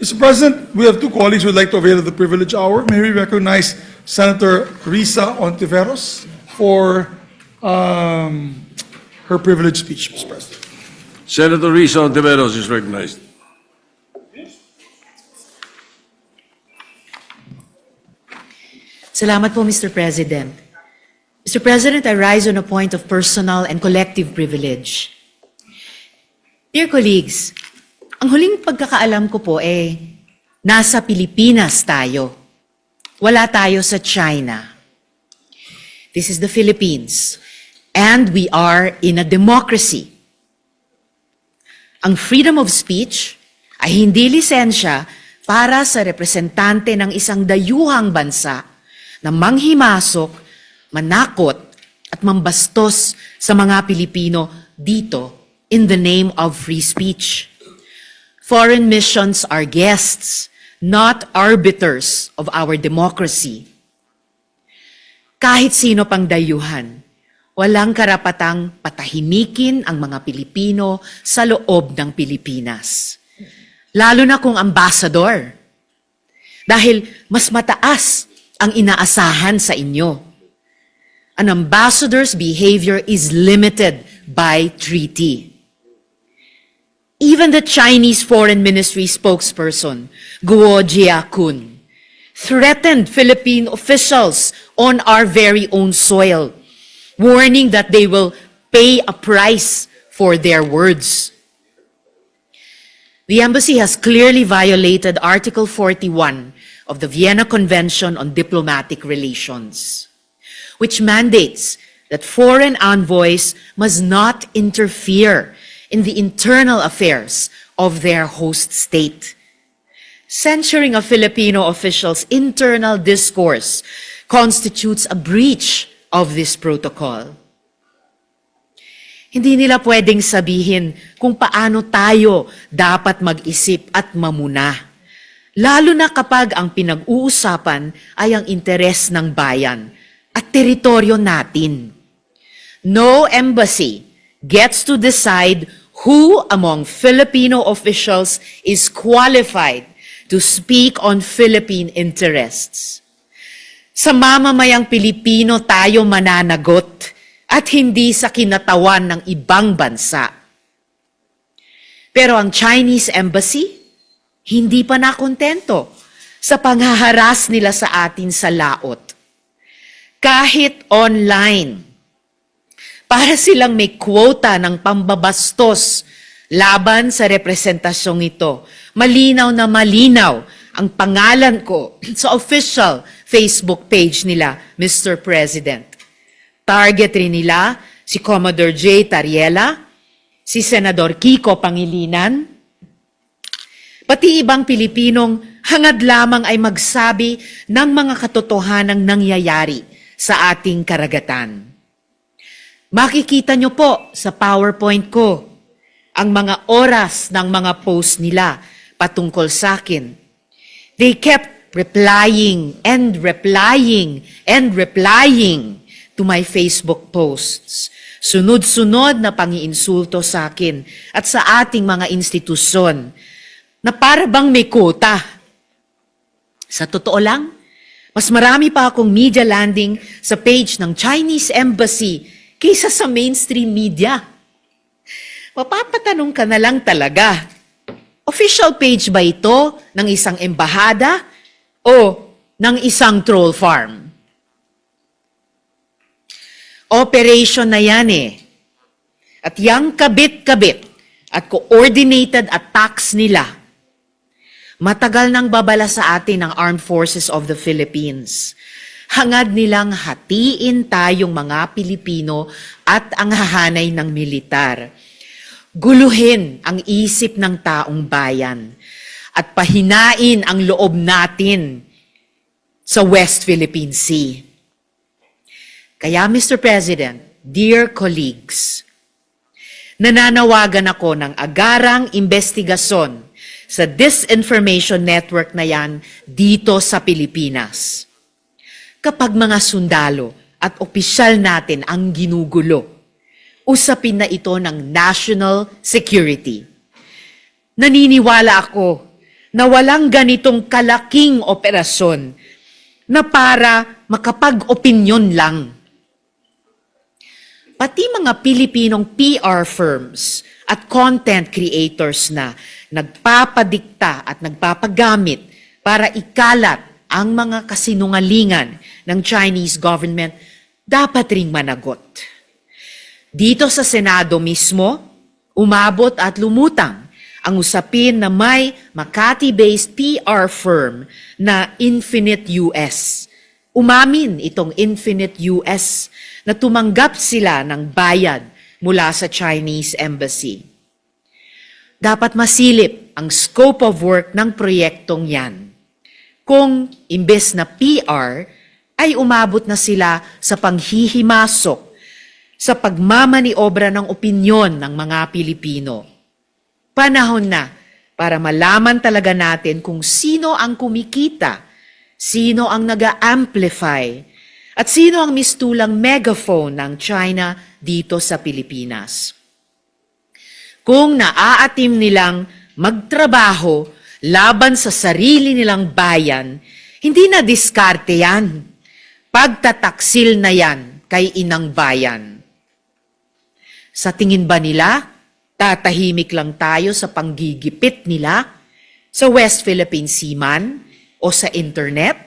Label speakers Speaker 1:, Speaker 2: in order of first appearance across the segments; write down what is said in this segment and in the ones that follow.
Speaker 1: Mr. President, we have two colleagues who would like to avail of the privilege hour. May we recognize Senator Risa Ontiveros for her privilege speech, Mr. President.
Speaker 2: Senator Risa Ontiveros is recognized.
Speaker 3: Salamat po, Mr. President. Mr. President, I rise on a point of personal and collective privilege. Dear colleagues, ang huling pagkakaalam ko po nasa Pilipinas tayo. Wala tayo sa China. This is the Philippines, and we are in a democracy. Ang freedom of speech ay hindi lisensya para sa representante ng isang dayuhang bansa na manghimasok, manakot at mambastos sa mga Pilipino dito in the name of free speech. Foreign missions are guests, not arbiters of our democracy. Kahit sino pang dayuhan, walang karapatang patahimikin ang mga Pilipino sa loob ng Pilipinas. Lalo na kung ambassador. Dahil mas mataas ang inaasahan sa inyo. An ambassador's behavior is limited by treaty. Even the Chinese Foreign Ministry spokesperson, Guo Jiakun, threatened Philippine officials on our very own soil, warning that they will pay a price for their words. The embassy has clearly violated Article 41 of the Vienna Convention on Diplomatic Relations, which mandates that foreign envoys must not interfere in the internal affairs of their host state. Censuring a Filipino official's internal discourse constitutes a breach of this protocol. Hindi nila pwedeng sabihin kung paano tayo dapat mag-isip at mamuna, lalo na kapag ang pinag-uusapan ay ang interes ng bayan at teritoryo natin. No embassy gets to decide who among Filipino officials is qualified to speak on Philippine interests. Sa mamamayang Pilipino tayo mananagot at hindi sa kinatawan ng ibang bansa. Pero ang Chinese embassy, hindi pa nakontento sa panghaharas nila sa atin sa laot. Kahit online, para silang may quota ng pambabastos laban sa representasyong ito. Malinaw na malinaw ang pangalan ko sa official Facebook page nila, Mr. President. Target rin nila si Commodore J. Tariela, si Senador Kiko Pangilinan, pati ibang Pilipinong hangad lamang ay magsabi ng mga katotohanang nangyayari sa ating karagatan. Makikita nyo po sa PowerPoint ko ang mga oras ng mga post nila patungkol sa akin. They kept replying and replying and replying to my Facebook posts. Sunod-sunod na pangiinsulto sa akin at sa ating mga institusyon na para bang may quota. Sa totoo lang, mas marami pa akong media landing sa page ng Chinese Embassy kaysa sa mainstream media. Mapapatanong ka na lang talaga, official page ba ito ng isang embahada o ng isang troll farm? Operation na yan At yang kabit-kabit at coordinated attacks nila, matagal nang babala sa atin ng Armed Forces of the Philippines. Hangad nilang hatiin tayong mga Pilipino at ang hahanay ng militar. Guluhin ang isip ng taong bayan at pahinain ang loob natin sa West Philippine Sea. Kaya Mr. President, dear colleagues, nananawagan ako ng agarang investigasyon sa disinformation network na yan dito sa Pilipinas. Kapag mga sundalo at opisyal natin ang ginugulo, usapin na ito ng national security. Naniniwala ako na walang ganitong kalaking operasyon na para makapag-opinyon lang. Pati mga Pilipinong PR firms at content creators na nagpapadikta at nagpapagamit para ikalat ang mga kasinungalingan ng Chinese government dapat ring managot. Dito sa Senado mismo, umabot at lumutang ang usapin na may Makati-based PR firm na Infinite US. Umamin itong Infinite US na tumanggap sila ng bayad mula sa Chinese Embassy. Dapat masilip ang scope of work ng proyektong yan. Kung imbes na PR, ay umabot na sila sa panghihimasok sa pagmamaniobra ng opinyon ng mga Pilipino. Panahon na para malaman talaga natin kung sino ang kumikita, sino ang nag-amplify, at sino ang mistulang megaphone ng China dito sa Pilipinas. Kung naaatim nilang magtrabaho laban sa sarili nilang bayan, hindi na diskarte yan. Pagtataksil na yan kay inang bayan. Sa tingin ba nila, tatahimik lang tayo sa panggigipit nila sa West Philippine Sea man o sa internet?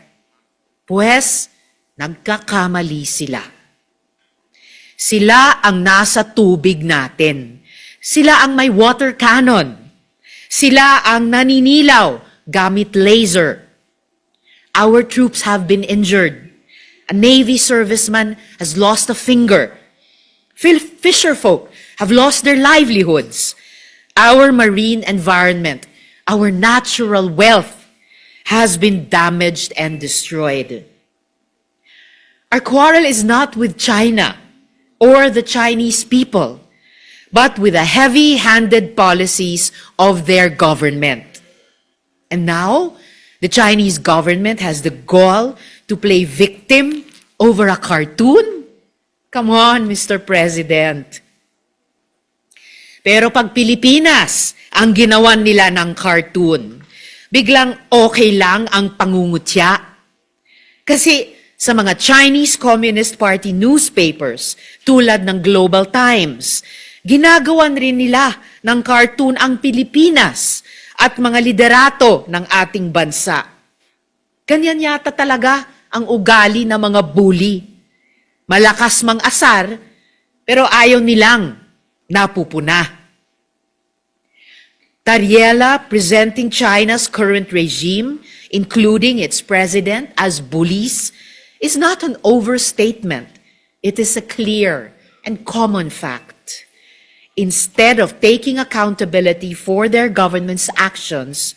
Speaker 3: Pues, nagkakamali sila. Sila ang nasa tubig natin. Sila ang may water cannon. Sila ang naninilaw gamit laser. Our troops have been injured. A Navy serviceman has lost a finger. Fisherfolk have lost their livelihoods. Our marine environment, our natural wealth, has been damaged and destroyed. Our quarrel is not with China or the Chinese people, but with the heavy-handed policies of their government. And now, the Chinese government has the gall to play victim over a cartoon? Come on, Mr. President. Pero pag Pilipinas ang ginawan nila ng cartoon, biglang okay lang ang pangungutya. Kasi sa mga Chinese Communist Party newspapers tulad ng Global Times, ginagawan rin nila ng cartoon ang Pilipinas at mga liderato ng ating bansa. Ganyan yata talaga ang ugali ng mga bully. Malakas mang asar, pero ayaw nilang napupuna. Tariela presenting China's current regime, including its president, as bullies, is not an overstatement. It is a clear and common fact. Instead of taking accountability for their government's actions,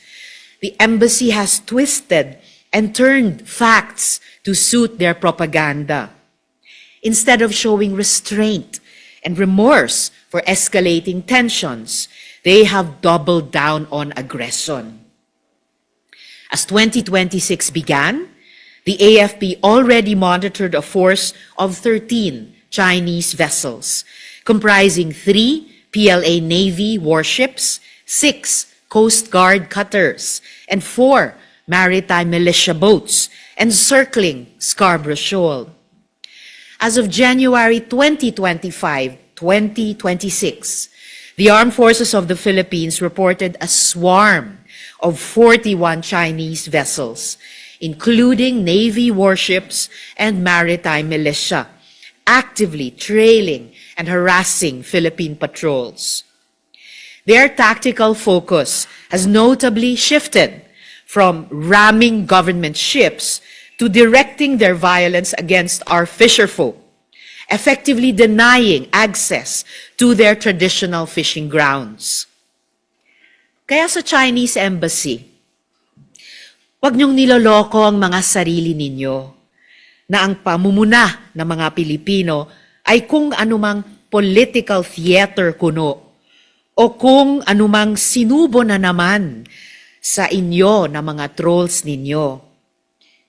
Speaker 3: the embassy has twisted and turned facts to suit their propaganda. Instead of showing restraint and remorse for escalating tensions, they have doubled down on aggression. As 2026 began, the AFP already monitored a force of 13 Chinese vessels, comprising 3 PLA Navy warships, 6 Coast Guard cutters, and 4 maritime militia boats encircling Scarborough Shoal. As of January 2025-2026, the Armed Forces of the Philippines reported a swarm of 41 Chinese vessels, including Navy warships and maritime militia, actively trailing and harassing Philippine patrols. Their tactical focus has notably shifted from ramming government ships to directing their violence against our fisherfolk, effectively denying access to their traditional fishing grounds. Kaya sa Chinese Embassy, huwag niyong niloloko ang mga sarili ninyo na ang pamumuna ng mga Pilipino ay kung anumang political theater kuno o kung anumang sinubo na naman sa inyo na mga trolls ninyo.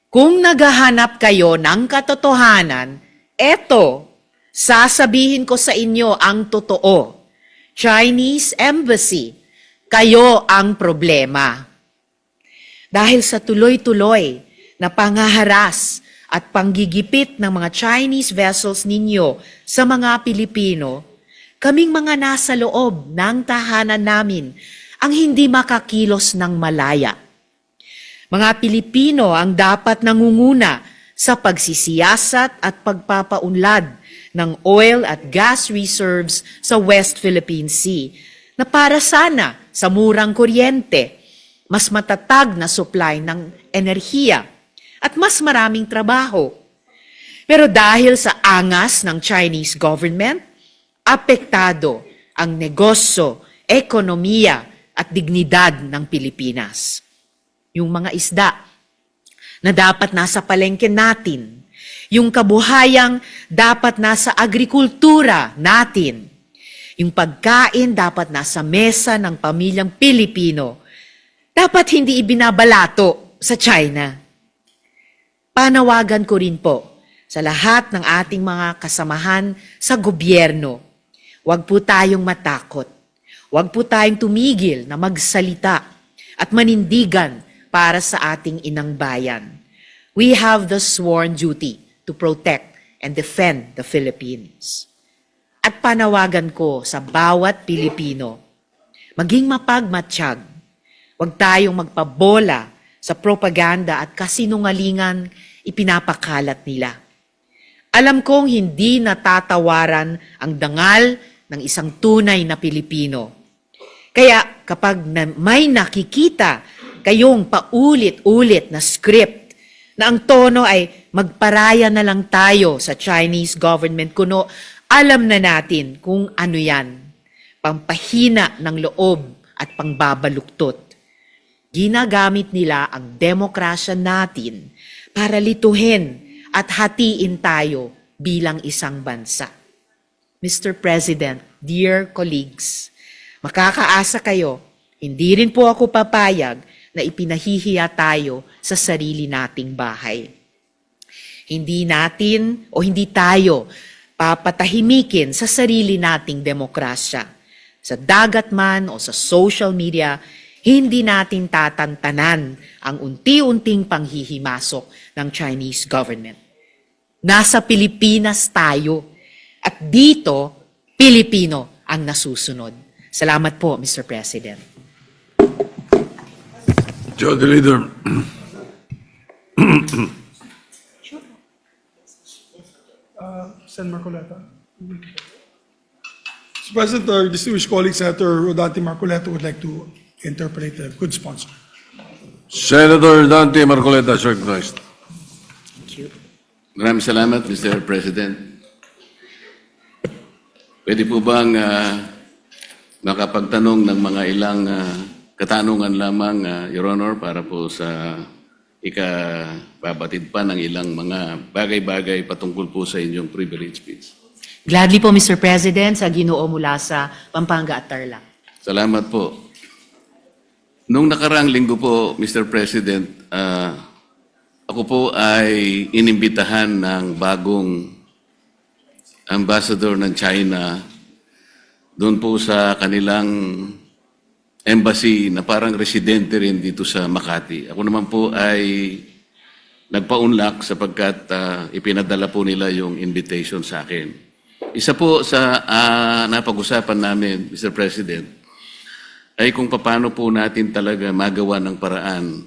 Speaker 3: Kung naghahanap kayo ng katotohanan, eto, sasabihin ko sa inyo ang totoo. Chinese Embassy, kayo ang problema. Dahil sa tuloy-tuloy na pangaharas at panggigipit ng mga Chinese vessels ninyo sa mga Pilipino, kaming mga nasa loob ng tahanan namin ang hindi makakilos ng malaya. Mga Pilipino ang dapat nangunguna sa pagsisiyasat at pagpapaunlad ng oil at gas reserves sa West Philippine Sea na para sana sa murang kuryente, mas matatag na supply ng enerhiya at mas maraming trabaho. Pero dahil sa angas ng Chinese government, apektado ang negosyo, ekonomiya at dignidad ng Pilipinas. Yung mga isda na dapat nasa palengke natin, yung kabuhayang dapat nasa agrikultura natin, yung pagkain dapat nasa mesa ng pamilyang Pilipino, dapat hindi ibinabalato sa China. Panawagan ko rin po sa lahat ng ating mga kasamahan sa gobyerno, huwag po tayong matakot, huwag po tayong tumigil na magsalita at manindigan para sa ating inang bayan. We have the sworn duty to protect and defend the Philippines. At panawagan ko sa bawat Pilipino, maging mapagmatsyag, huwag tayong magpabola sa propaganda at kasinungalingan ipinapakalat nila. Alam kong hindi natatawaran ang dangal ng isang tunay na Pilipino. Kaya kapag may nakikita kayong paulit-ulit na script na ang tono ay magparaya na lang tayo sa Chinese government, kuno alam na natin kung ano yan, pampahina ng loob at pangbabaluktot. Ginagamit nila ang demokrasya natin para lituhin at hatiin tayo bilang isang bansa. Mr. President, dear colleagues, makakaasa kayo, hindi rin po ako papayag na ipinahihiya tayo sa sarili nating bahay. Hindi natin o hindi tayo papatahimikin sa sarili nating demokrasya. Sa dagat man o sa social media, hindi natin tatantanan ang unti-unting panghihimasok ng Chinese government. Nasa Pilipinas tayo at dito, Pilipino ang nasusunod. Salamat po, Mr. President.
Speaker 2: Joe, the leader.
Speaker 1: Sen. Marcoleta. Mr. President, our distinguished colleague, Senator Rodante Marcoleta, would like to interpolate a good sponsor.
Speaker 2: Senator Dante Marcoleta is recognized.
Speaker 4: Maraming salamat, Mr. President. Pwede po bang makapagtanong ng mga ilang katanungan lamang, Your Honor, para po sa ikababatid pa ng ilang mga bagay-bagay patungkol po sa inyong privilege speech.
Speaker 3: Gladly po, Mr. President, sa Ginoo mula sa Pampanga at Tarlac.
Speaker 4: Salamat po. Nung nakaraang linggo po, Mr. President, ako po ay inimbitahan ng bagong ambassador ng China doon po sa kanilang embassy na parang residente rin dito sa Makati. Ako naman po ay nagpaunlak sapagkat ipinadala po nila yung invitation sa akin. Isa po sa napag-usapan namin, Mr. President, ay kung paano po natin talaga magawa ng paraan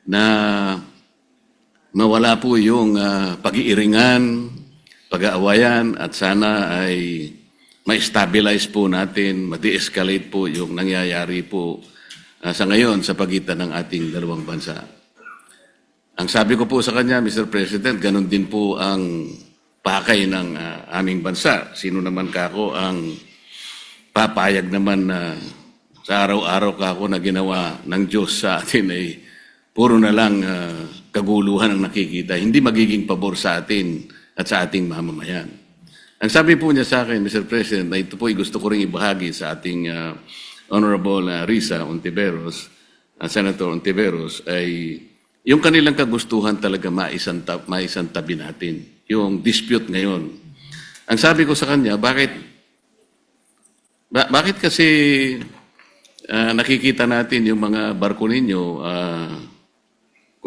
Speaker 4: na mawala po yung pag-iiringan, pag-aawayan at sana ay ma-stabilize po natin, ma-de-escalate po yung nangyayari po sa ngayon sa pagitan ng ating dalawang bansa. Ang sabi ko po sa kanya, Mr. President, ganun din po ang pakay ng aming bansa. Sino naman kako ang papayag naman na sa araw-araw kako na ginawa ng Diyos sa atin ay puro na lang kaguluhan ang nakikita. Hindi magiging pabor sa atin at sa ating mamamayan. Ang sabi po niya sa akin, Mr. President, na ito po ay gusto ko rin ibahagi sa ating Honorable Risa Ontiveros, Senator Ontiveros, ay yung kanilang kagustuhan talaga maisantabi natin, yung dispute ngayon. Ang sabi ko sa kanya, bakit kasi nakikita natin yung mga barko ninyo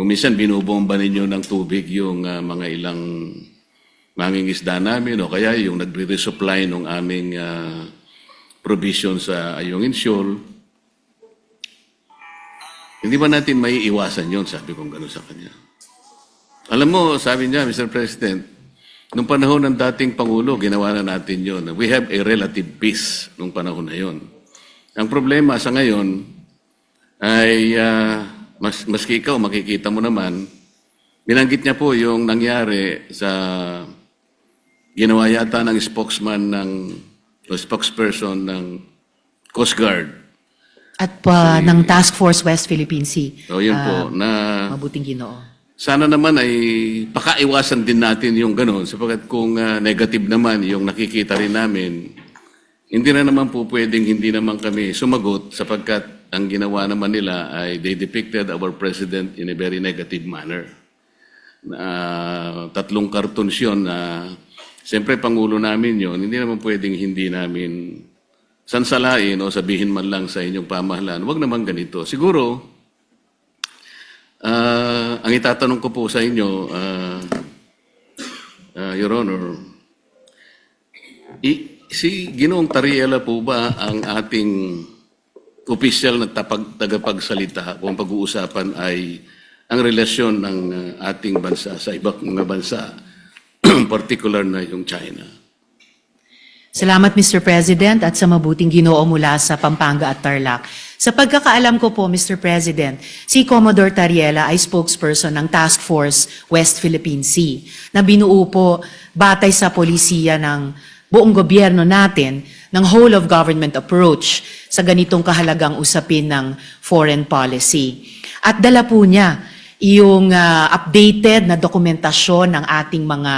Speaker 4: Kung minsan binubomba ninyo ng tubig yung mga ilang mangingisda namin o kaya yung nagre-resupply ng aming provision sa Ayungin Shoal, hindi ba natin may iwasan yon? Sabi kong gano'n sa kanya. Alam mo, sabi niya, Mr. President, nung panahon ng dating Pangulo, ginawa na natin yon. We have a relative peace nung panahon na yon. Ang problema sa ngayon ay, maski ikaw, makikita mo naman, binanggit niya po yung nangyari sa ginawa yata ng spokesman o spokesperson ng Coast Guard.
Speaker 3: At ng Task Force West Philippine Sea.
Speaker 4: So yun po, na
Speaker 3: Mabuting Ginoo.
Speaker 4: sana naman ay pakaiwasan din natin yung gano'n sapagkat kung negative naman yung nakikita rin namin, hindi na naman po pwedeng hindi naman kami sumagot sapagkat ang ginawa naman nila ay they depicted our president in a very negative manner. 3 cartoons yun na siyempre Pangulo namin yun, hindi naman pwedeng hindi namin sansalain o sabihin man lang sa inyong pamahalaan, huwag naman ganito. Siguro, ang itatanong ko po sa inyo, Your Honor, si Ginoong Tariela po ba ang ating opisyal na tagapagsalita kung pag-uusapan ay ang relasyon ng ating bansa sa ibang mga bansa, particular na yung China?
Speaker 3: Salamat, Mr. President, at sa mabuting Ginoo mula sa Pampanga at Tarlac. Sa pagkakaalam ko po, Mr. President, si Commodore Tariela ay spokesperson ng Task Force West Philippine Sea na binuo po batay sa polisiya ng buong gobyerno natin ng whole of government approach sa ganitong kahalagang usapin ng foreign policy. At dala po niya yung updated na dokumentasyon ng ating mga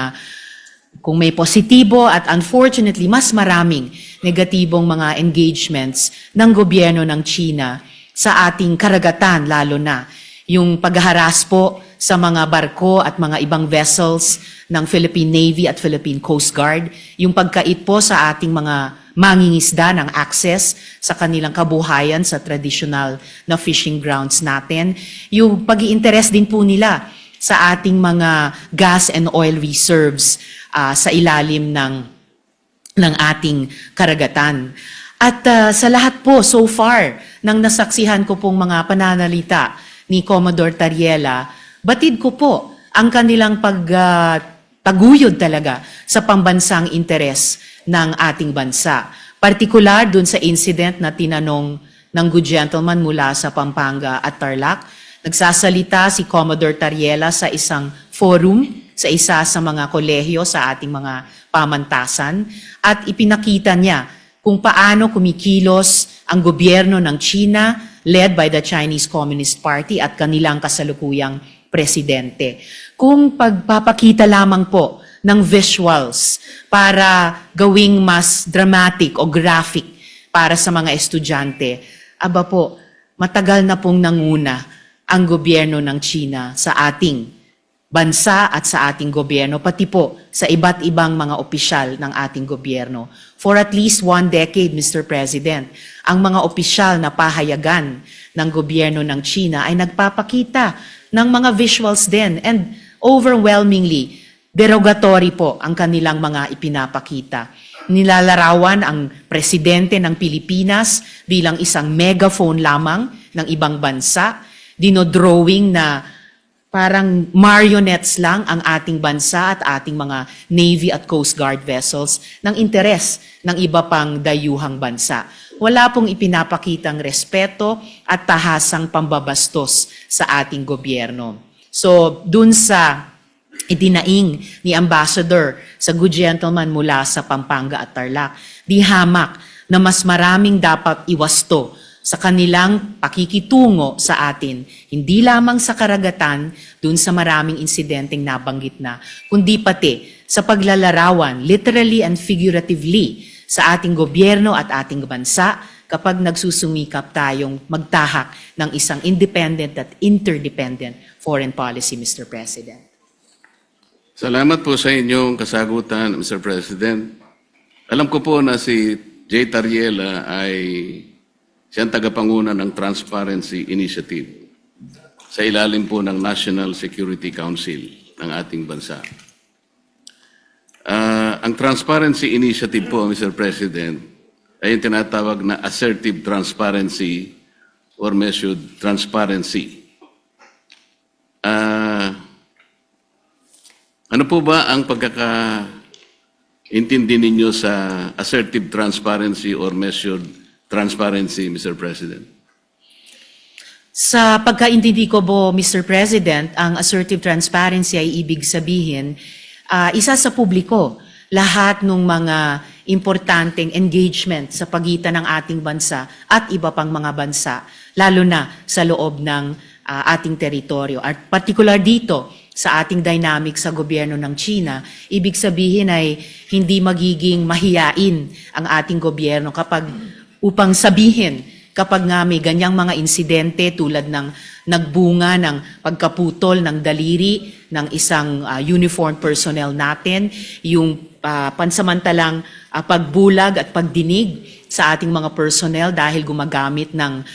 Speaker 3: kung may positibo at unfortunately mas maraming negatibong mga engagements ng gobyerno ng China sa ating karagatan, lalo na yung paghaharas po sa mga barko at mga ibang vessels ng Philippine Navy at Philippine Coast Guard, yung pagkait po sa ating mga mangingisda ng access sa kanilang kabuhayan sa traditional na fishing grounds natin, yung pag-i-interest din po nila sa ating mga gas and oil reserves sa ilalim ng ating karagatan. At sa lahat po, so far, nang nasaksihan ko pong mga pananalita ni Commodore Tariela, batid ko po ang kanilang pagtaguyod talaga sa pambansang interes ng ating bansa. Partikular dun sa incident na tinanong ng good gentleman mula sa Pampanga at Tarlac, nagsasalita si Commodore Tariela sa isang forum sa isa sa mga kolehiyo sa ating mga pamantasan at ipinakita niya kung paano kumikilos ang gobyerno ng China led by the Chinese Communist Party at kanilang kasalukuyang presidente. Kung pagpapakita lamang po ng visuals para gawing mas dramatic o graphic para sa mga estudyante, aba po, matagal na pong nanguna ang gobyerno ng China sa ating bansa at sa ating gobyerno, pati po sa iba't ibang mga opisyal ng ating gobyerno. For at least 1 decade, Mr. President, ang mga opisyal na pahayagan ng gobyerno ng China ay nagpapakita ng mga visuals din and overwhelmingly derogatory po ang kanilang mga ipinapakita. Nilalarawan ang presidente ng Pilipinas bilang isang megaphone lamang ng ibang bansa, dinodrawing na parang marionettes lang ang ating bansa at ating mga Navy at Coast Guard vessels ng interes ng iba pang dayuhang bansa. Wala pong ipinapakitang respeto at tahasang pambabastos sa ating gobyerno. So, dun sa itinaing ni Ambassador sa good gentleman mula sa Pampanga at Tarlac, di hamak na mas maraming dapat iwasto sa kanilang pakikitungo sa atin, hindi lamang sa karagatan, dun sa maraming insidenteng nabanggit na, kundi pati sa paglalarawan, literally and figuratively, sa ating gobyerno at ating bansa kapag nagsusumikap tayong magtahak ng isang independent at interdependent foreign policy, Mr. President.
Speaker 4: Salamat po sa inyong kasagutan, Mr. President. Alam ko po na si J. Tariela ay siyang tagapanguna ng Transparency Initiative. sa ilalim po ng National Security Council ng ating bansa. Ang Transparency Initiative po, Mr. President, ay yung tinatawag na assertive transparency or measured transparency. Ano po ba ang pagkakaintindi ninyo sa assertive transparency or measured transparency, Mr. President?
Speaker 3: Sa pagkaintindi ko po, Mr. President, ang assertive transparency ay ibig sabihin, isa sa publiko, lahat ng mga importanteng engagement sa pagitan ng ating bansa at iba pang mga bansa, lalo na sa loob ng ating teritoryo. At particular dito, sa ating dynamic sa gobyerno ng China, ibig sabihin ay hindi magiging mahiyain ang ating gobyerno upang sabihin kapag nga may ganyang mga insidente tulad ng nagbunga ng pagkaputol ng daliri ng isang uniformed personnel natin, yung pansamantalang pagbulag at pagdinig sa ating mga personnel dahil gumagamit ng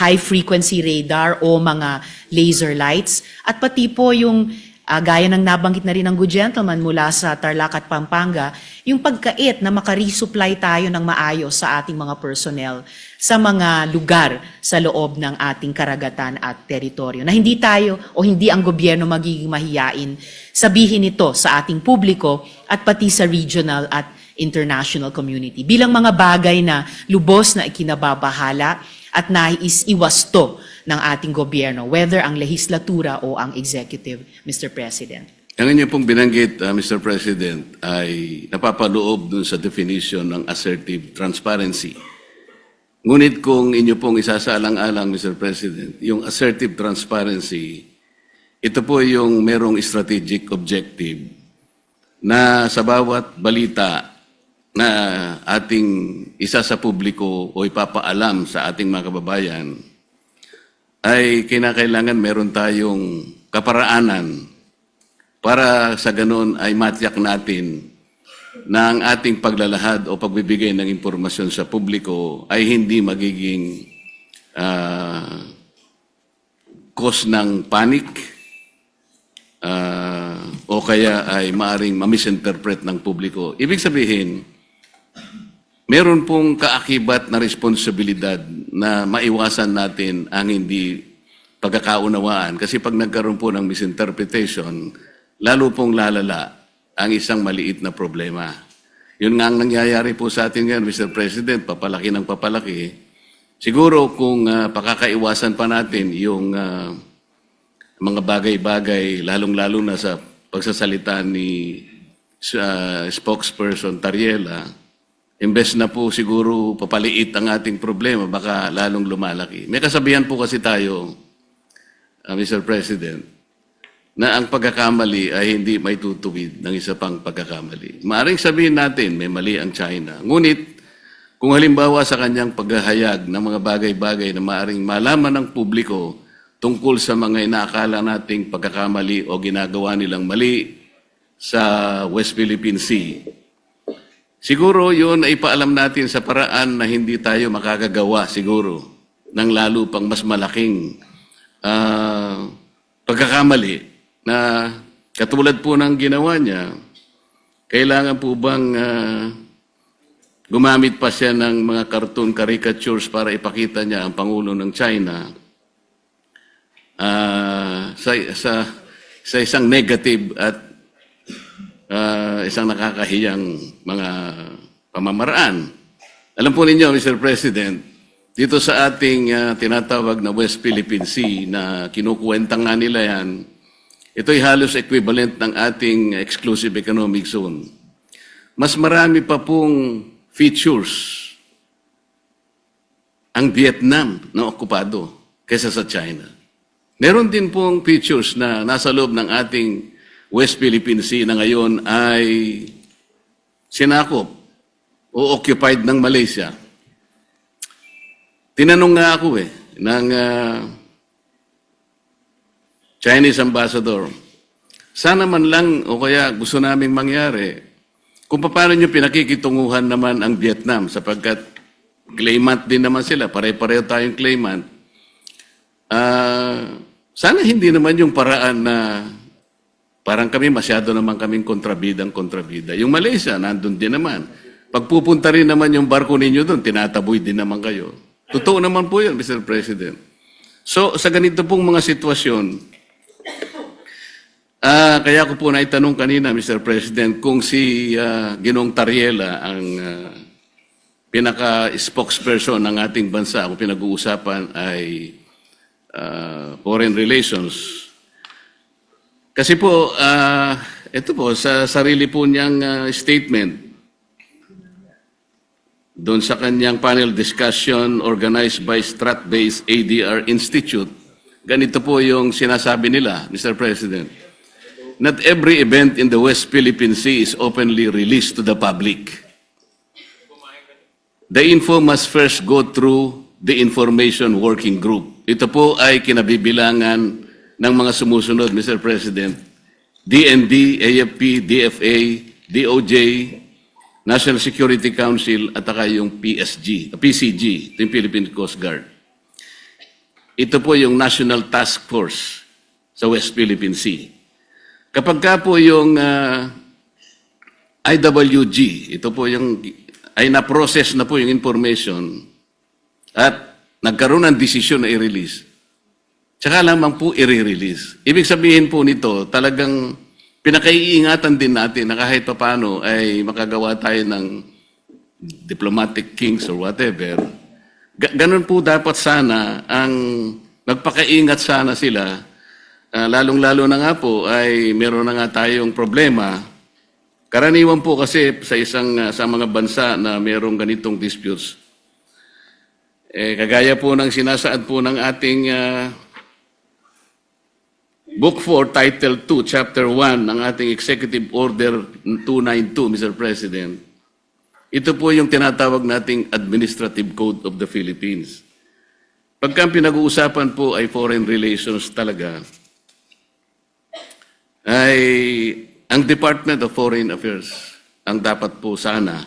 Speaker 3: high-frequency radar o mga laser lights. At pati po yung, gaya ng nabanggit na rin ng good gentleman mula sa Tarlac at Pampanga, yung pagkait na makaresupply tayo ng maayos sa ating mga personnel sa mga lugar sa loob ng ating karagatan at teritoryo. Na hindi tayo o hindi ang gobyerno magiging mahiyain sabihin ito sa ating publiko at pati sa regional at international community. Bilang mga bagay na lubos na ikinababahala at nais-iwasto ng ating gobyerno, whether ang lehislatura o ang executive, Mr. President.
Speaker 4: Ang inyo pong binanggit, Mr. President, ay napapaloob dun sa definition ng assertive transparency. Ngunit kung inyo pong isasaalang-alang, Mr. President, yung assertive transparency, ito po yung merong strategic objective na sa bawat balita na ating isa sa publiko o ipapaalam sa ating mga kababayan, ay kinakailangan meron tayong kaparaanan para sa ganun ay matiyak natin na ang ating paglalahad o pagbibigay ng impormasyon sa publiko ay hindi magiging cause ng panic o kaya ay maaring ma-misinterpret ng publiko. Ibig sabihin, meron pong kaakibat na responsibilidad na maiwasan natin ang hindi pagkakaunawaan. Kasi pag nagkaroon po ng misinterpretation, lalo pong lalala ang isang maliit na problema. Yun nga ang nangyayari po sa atin ngayon, Mr. President, papalaki ng papalaki. Siguro kung pakakaiwasan pa natin yung mga bagay-bagay, lalong-lalo na sa pagsasalita ni spokesperson Tariela, imbes na po siguro papaliit ang ating problema, baka lalong lumalaki. May kasabihan po kasi tayo, Mr. President, na ang pagkakamali ay hindi may tutuwid ng isa pang pagkakamali. Maaring sabihin natin, may mali ang China. Ngunit, kung halimbawa sa kanyang paghahayag ng mga bagay-bagay na maaring malaman ng publiko tungkol sa mga inaakala nating pagkakamali o ginagawa nilang mali sa West Philippine Sea, siguro yun ay paalam natin sa paraan na hindi tayo makakagawa siguro ng lalo pang mas malaking pagkakamali na katulad po ng ginawa niya. Kailangan po bang gumamit pa siya ng mga cartoon caricatures para ipakita niya ang Pangulo ng China sa isang negative at isang nakakahiyang mga pamamaraan. Alam po ninyo, Mr. President, dito sa ating tinatawag na West Philippine Sea na kinukuwentang nga nila yan, ito'y halos equivalent ng ating exclusive economic zone. Mas marami pa pong features ang Vietnam na okupado kaysa sa China. Meron din pong features na nasa loob ng ating West Philippine Sea na ngayon ay sinakop o occupied ng Malaysia. Tinanong nga ako ng Chinese ambassador, sana man lang o kaya gusto naming mangyari kung paano nyo pinakikitunguhan naman ang Vietnam sapagkat claimant din naman sila, pare-pareho tayong claimant. Sana hindi naman yung paraan na parang kami masyado naman kaming kontrabida. Yung Malaysia, nandun din naman. Pagpupunta rin naman yung barko ninyo doon, tinataboy din naman kayo. Totoo naman po yun, Mr. President. So, sa ganito pong mga sitwasyon, kaya ko po naitanong kanina, Mr. President, kung si Ginoong Tariela ang pinaka-spokesperson ng ating bansa, kung pinag-uusapan ay foreign relations. Kasi po, ito po, sa sarili po niyang statement, doon sa kanyang panel discussion organized by Strat-based ADR Institute, ganito po yung sinasabi nila, Mr. President. Not every event in the West Philippine Sea is openly released to the public. The info must first go through the Information Working Group. Ito po ay kinabibilangan ng mga sumusunod, Mr. President. DND, AFP, DFA, DOJ, National Security Council, at saka yung PCG, ito yung Philippine Coast Guard. Ito po yung National Task Force sa West Philippine Sea. Kapag ka po yung IWG, ito po yung, ay na-process na po yung information at nagkaroon ng desisyon na i-release, tsaka lamang po i-release. Ibig sabihin po nito, talagang pinakaiingatan din natin na kahit paano ay makagawa tayo ng diplomatic kings or whatever. Ganun po dapat sana ang magpakaingat sana sila. Lalong-lalo na nga po ay meron na nga tayong problema. Karaniwan po kasi sa mga bansa na merong ganitong disputes. Kagaya po ng sinasaad po ng ating Book 4, Title 2, Chapter 1 ng ating Executive Order 292, Mr. President. Ito po yung tinatawag nating Administrative Code of the Philippines. Pagka pinag-uusapan po ay foreign relations talaga, ay ang Department of Foreign Affairs ang dapat po sana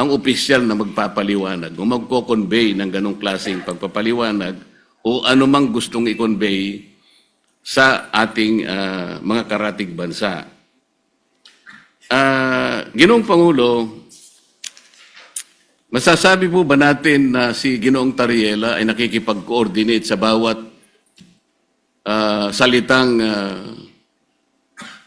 Speaker 4: ang opisyal na magpapaliwanag o magko-convey ng ganong klaseng pagpapaliwanag o anumang gustong i-convey sa ating mga karatig bansa. Ginoong Pangulo, masasabi po ba natin na si Ginoong Tariela ay nakikipag-coordinate sa bawat salitang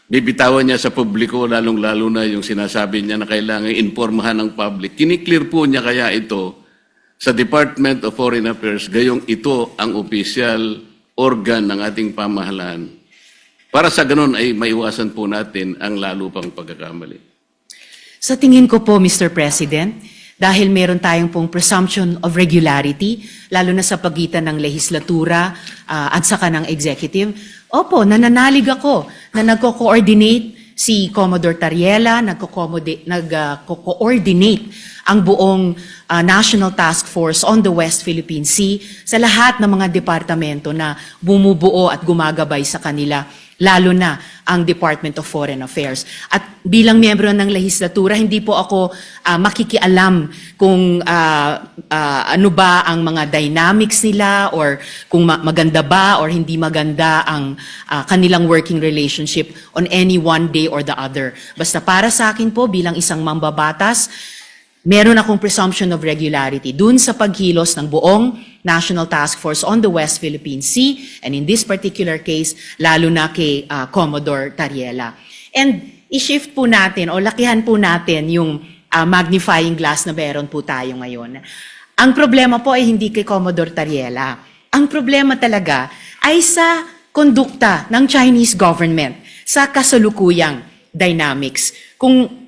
Speaker 4: bibitawan niya sa publiko, lalong-lalo na yung sinasabi niya na kailangan informahan ng public? Kiniklear po niya kaya ito sa Department of Foreign Affairs, gayong ito ang opisyal organ ng ating pamahalaan. Para sa ganun ay maiwasan po natin ang lalo pang pagkakamali.
Speaker 3: Sa tingin ko po, Mr. President, dahil meron tayong pong presumption of regularity, lalo na sa pagitan ng lehislatura at saka ng executive, opo, nananalig ako na nagko-coordinate si Commodore Tariela, nagko-coordinate ang buong National Task Force on the West Philippine Sea sa lahat ng mga departamento na bumubuo at gumagabay sa kanila, lalo na ang Department of Foreign Affairs. At bilang miyembro ng lehislatura, hindi po ako makikialam kung ano ba ang mga dynamics nila or kung maganda ba or hindi maganda ang kanilang working relationship on any one day or the other. Basta para sa akin po, bilang isang mambabatas, meron akong presumption of regularity dun sa pagkilos ng buong National Task Force on the West Philippine Sea, and in this particular case, lalo na kay Commodore Tariela. And i-shift po natin o lakihan po natin yung magnifying glass na meron po tayo ngayon. Ang problema po ay hindi kay Commodore Tariela. Ang problema talaga ay sa kondukta ng Chinese government sa kasalukuyang dynamics. Kung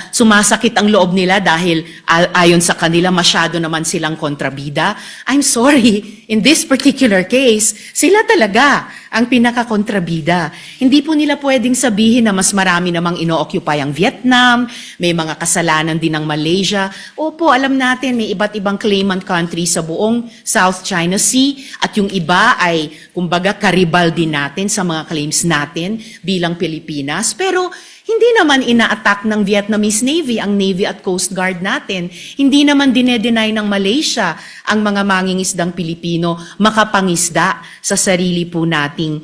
Speaker 3: sumasakit ang loob nila dahil ayon sa kanila masyado naman silang kontrabida, I'm sorry, in this particular case, sila talaga ang pinaka-kontrabida. Hindi po nila pwedeng sabihin na mas marami namang ino-occupy ang Vietnam, may mga kasalanan din ng Malaysia. Opo, alam natin, may iba't ibang claimant country sa buong South China Sea at yung iba ay, kumbaga, karibal din natin sa mga claims natin bilang Pilipinas. Pero Hindi naman ina-attack ng Vietnamese Navy ang Navy at Coast Guard natin. Hindi naman dinedenay ng Malaysia ang mga mangingisdang Pilipino makapangisda sa sarili po nating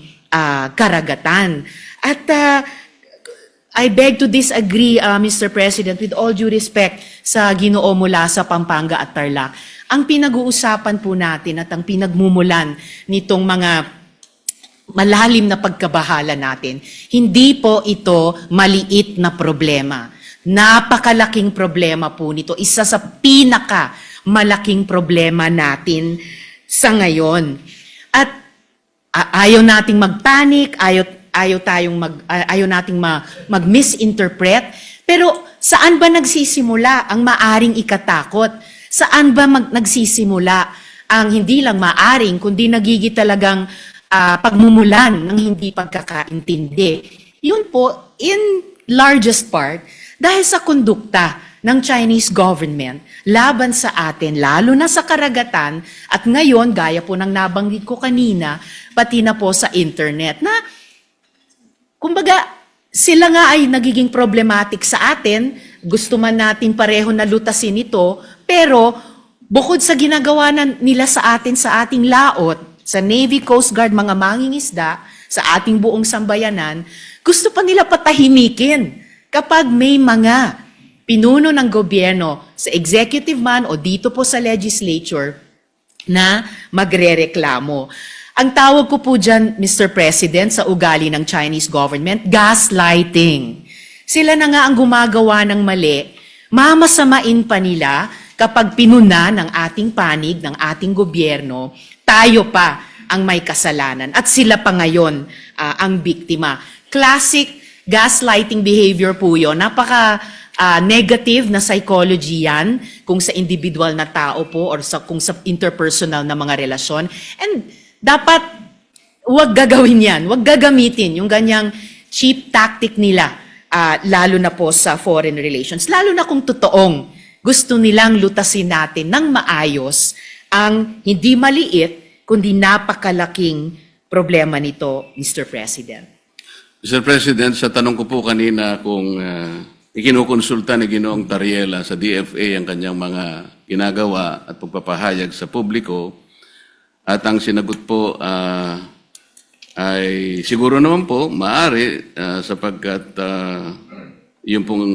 Speaker 3: karagatan. At I beg to disagree, Mr. President, with all due respect sa Ginoo mula sa Pampanga at Tarlac. Ang pinag-uusapan po natin at ang pinagmumulan nitong mga malalim na pagkabahala natin, hindi po ito maliit na problema. Napakalaking problema po nito. Isa sa malaking problema natin sa ngayon. At ayaw nating magpanik, ayaw nating mag-misinterpret. Pero saan ba nagsisimula ang maaring ikatakot? Saan ba nagsisimula ang hindi lang maaring, kundi nagigit talagang pagmumulan ng hindi pagkakaintindi? Yun po, in largest part, dahil sa kondukta ng Chinese government laban sa atin, lalo na sa karagatan, at ngayon, gaya po ng nabanggit ko kanina, pati na po sa internet, na kumbaga, sila nga ay nagiging problematic sa atin, gusto man natin pareho na lutasin ito, pero bukod sa ginagawa nila sa atin sa ating laot, sa Navy, Coast Guard, mga mangingisda, sa ating buong sambayanan, gusto pa nila patahimikin kapag may mga pinuno ng gobyerno sa executive man o dito po sa legislature na magrereklamo. Ang tawag ko po dyan, Mr. President, sa ugali ng Chinese government, gaslighting. Sila na nga ang gumagawa ng mali, mamasamain pa nila kapag pinuna ng ating panig, ng ating gobyerno, tayo pa ang may kasalanan at sila pa ngayon ang biktima. Classic gaslighting behavior po yun. Napaka negative na psychology yan kung sa individual na tao po or kung sa interpersonal na mga relasyon. And dapat wag gagawin yan, wag gagamitin yung ganyang cheap tactic nila, lalo na po sa foreign relations. Lalo na kung totoong gusto nilang lutasin natin ng maayos ang hindi maliit, kundi napakalaking problema nito, Mr. President.
Speaker 4: Mr. President, sa tanong ko po kanina kung ikinukonsulta ni Ginoong Tariela sa DFA ang kanyang mga ginagawa at pagpapahayag sa publiko, at ang sinagot po ay siguro naman po, maaari sapagkat yung pong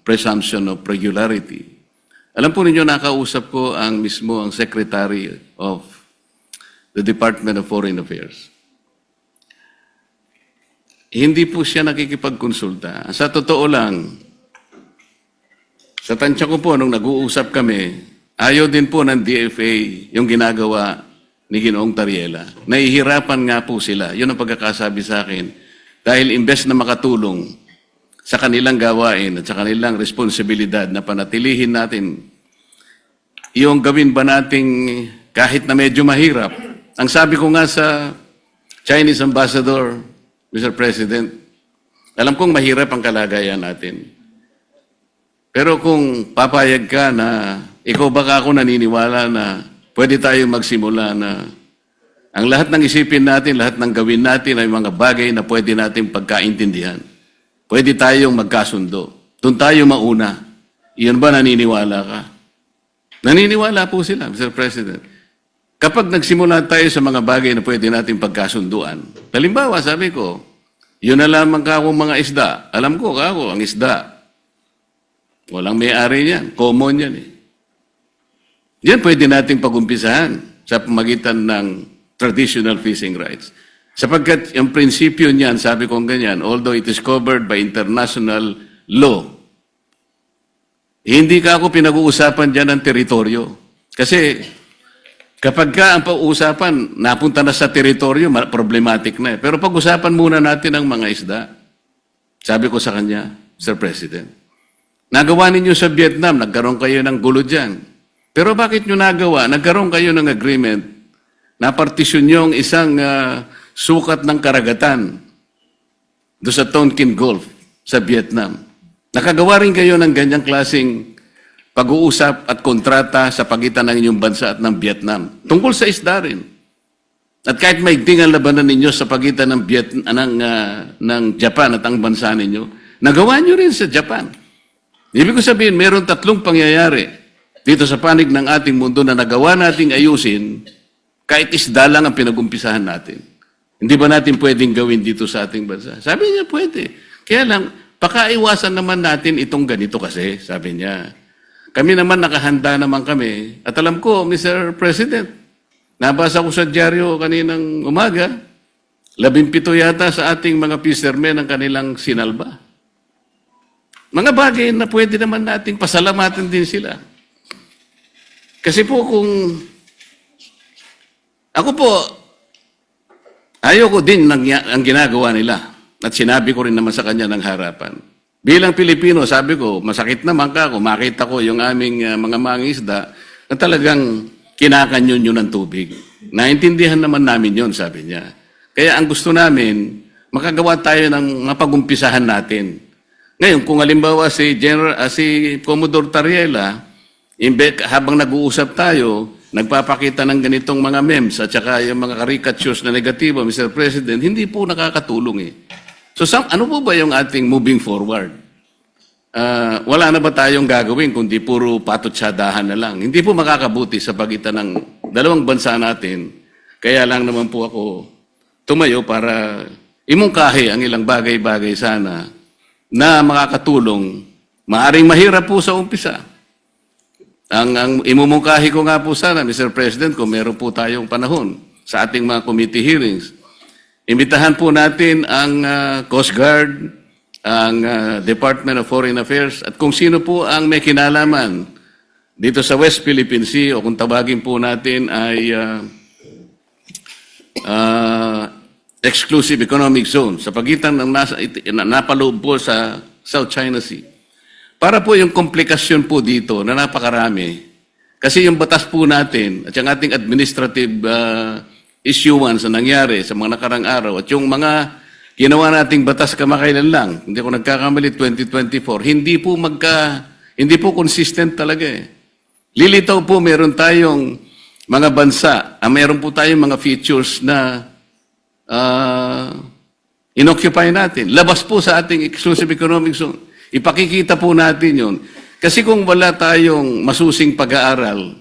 Speaker 4: presumption of regularity. Alam po ninyo, nakausap ko ang mismo ang Secretary of the Department of Foreign Affairs. Hindi po siya nakikipagkonsulta. Sa totoo lang, sa tansya ko po, nung nag-uusap kami, ayaw din po ng DFA yung ginagawa ni Ginoong Tariela. Nahihirapan nga po sila. Yun ang pagkakasabi sa akin. Dahil imbes na makatulong sa kanilang gawain at sa kanilang responsibilidad na panatilihin natin, yung gawin ba nating kahit na medyo mahirap. Ang sabi ko nga sa Chinese Ambassador, Mr. President, alam kong mahirap ang kalagayan natin. Pero kung papayag ka na, ikaw baka ako naniniwala na pwede tayo magsimula na ang lahat ng isipin natin, lahat ng gawin natin ay mga bagay na pwede natin pagkaintindihan. Pwede tayong magkasundo. Doon tayo mauna. Iyon ba naniniwala ka? Naniniwala po sila, Mr. President. Kapag nagsimula tayo sa mga bagay na pwede natin pagkasunduan, halimbawa, sabi ko, yun na lamang ka akong mga isda. Alam ko, ako, ang isda. Walang may-ari niyan. Common yan eh. Yan pwede natin pag-umpisahan sa pamagitan ng traditional fishing rights. Sapagkat yung prinsipyo niyan, sabi kong ganyan, although it is covered by international law, hindi ka ako pinag-uusapan dyan ng teritoryo. Kasi kapag ka ang pag-uusapan, napunta na sa teritoryo, problematic na eh. Pero pag-usapan muna natin ang mga isda. Sabi ko sa kanya, Sir President, nagawa ninyo sa Vietnam, nagkaroon kayo ng gulo dyan. Pero bakit nyo nagawa? Nagkaroon kayo ng agreement na partisyon nyo ang isang sukat ng karagatan doon sa Tonkin Gulf sa Vietnam. Nakagawa rin kayo ng ganyang klaseng pag-uusap at kontrata sa pagitan ng inyong bansa at ng Vietnam. Tungkol sa isda rin. At kahit maigting ang labanan ninyo sa pagitan ng Japan at ang bansa ninyo, Nagawa nyo rin sa Japan. Ibig ko sabihin, meron 3 pangyayari dito sa panig ng ating mundo na nagawa nating ayusin kahit isda lang ang pinag-umpisahan natin. Hindi ba natin pwedeng gawin dito sa ating bansa? Sabi niya, pwede. Kaya lang, pakaiwasan naman natin itong ganito kasi, sabi niya. Kami naman nakahanda naman kami. At alam ko, Mr. President, nabasa ko sa dyaryo kaninang umaga, 17 yata sa ating mga fishermen ang kanilang sinalba. Mga bagay na pwede naman nating pasalamatan din sila. Kasi po kung ako po, ayoko din ang ginagawa nila. At sinabi ko rin naman sa kanya ng harapan. Bilang Pilipino, sabi ko, masakit naman ka kung makita ko yung aming mga mangisda na talagang kinakanyon yun ng tubig. Naintindihan naman namin yun, sabi niya. Kaya ang gusto namin, makagawa tayo ng mapagumpisahan natin. Ngayon, kung halimbawa si Commodore Tariela, habang nag-uusap tayo, nagpapakita ng ganitong mga memes at saka yung mga caricatures na negatibo, Mr. President, hindi po nakakatulong eh. So, ano po ba yung ating moving forward? Wala na ba tayong gagawin kundi puro patutsadahan na lang? Hindi po makakabuti sa pagitan ng dalawang bansa natin. Kaya lang naman po ako tumayo para imungkahi ang ilang bagay-bagay sana na makakatulong. Maaring mahirap po sa umpisa. Ang imumungkahi ko nga po sana, Mr. President, kung meron po tayong panahon sa ating mga committee hearings, imbitahan po natin ang Coast Guard, ang Department of Foreign Affairs, at kung sino po ang may kinalaman dito sa West Philippine Sea, o kung tawagin po natin ay Exclusive Economic Zone, sa pagitan ng napaloob po sa South China Sea. Para po yung komplikasyon po dito na napakarami, kasi yung batas po natin at yung ating administrative issuance na nangyari sa mga nakarang araw at yung mga ginawa nating batas kamakailan lang, hindi ko nagkakamali, 2024, hindi po consistent talaga eh. Lilitaw po, meron tayong mga bansa, meron po tayong mga features na inoccupy natin. Labas po sa ating exclusive economic zone. Ipakikita po natin yun. Kasi kung wala tayong masusing pag-aaral,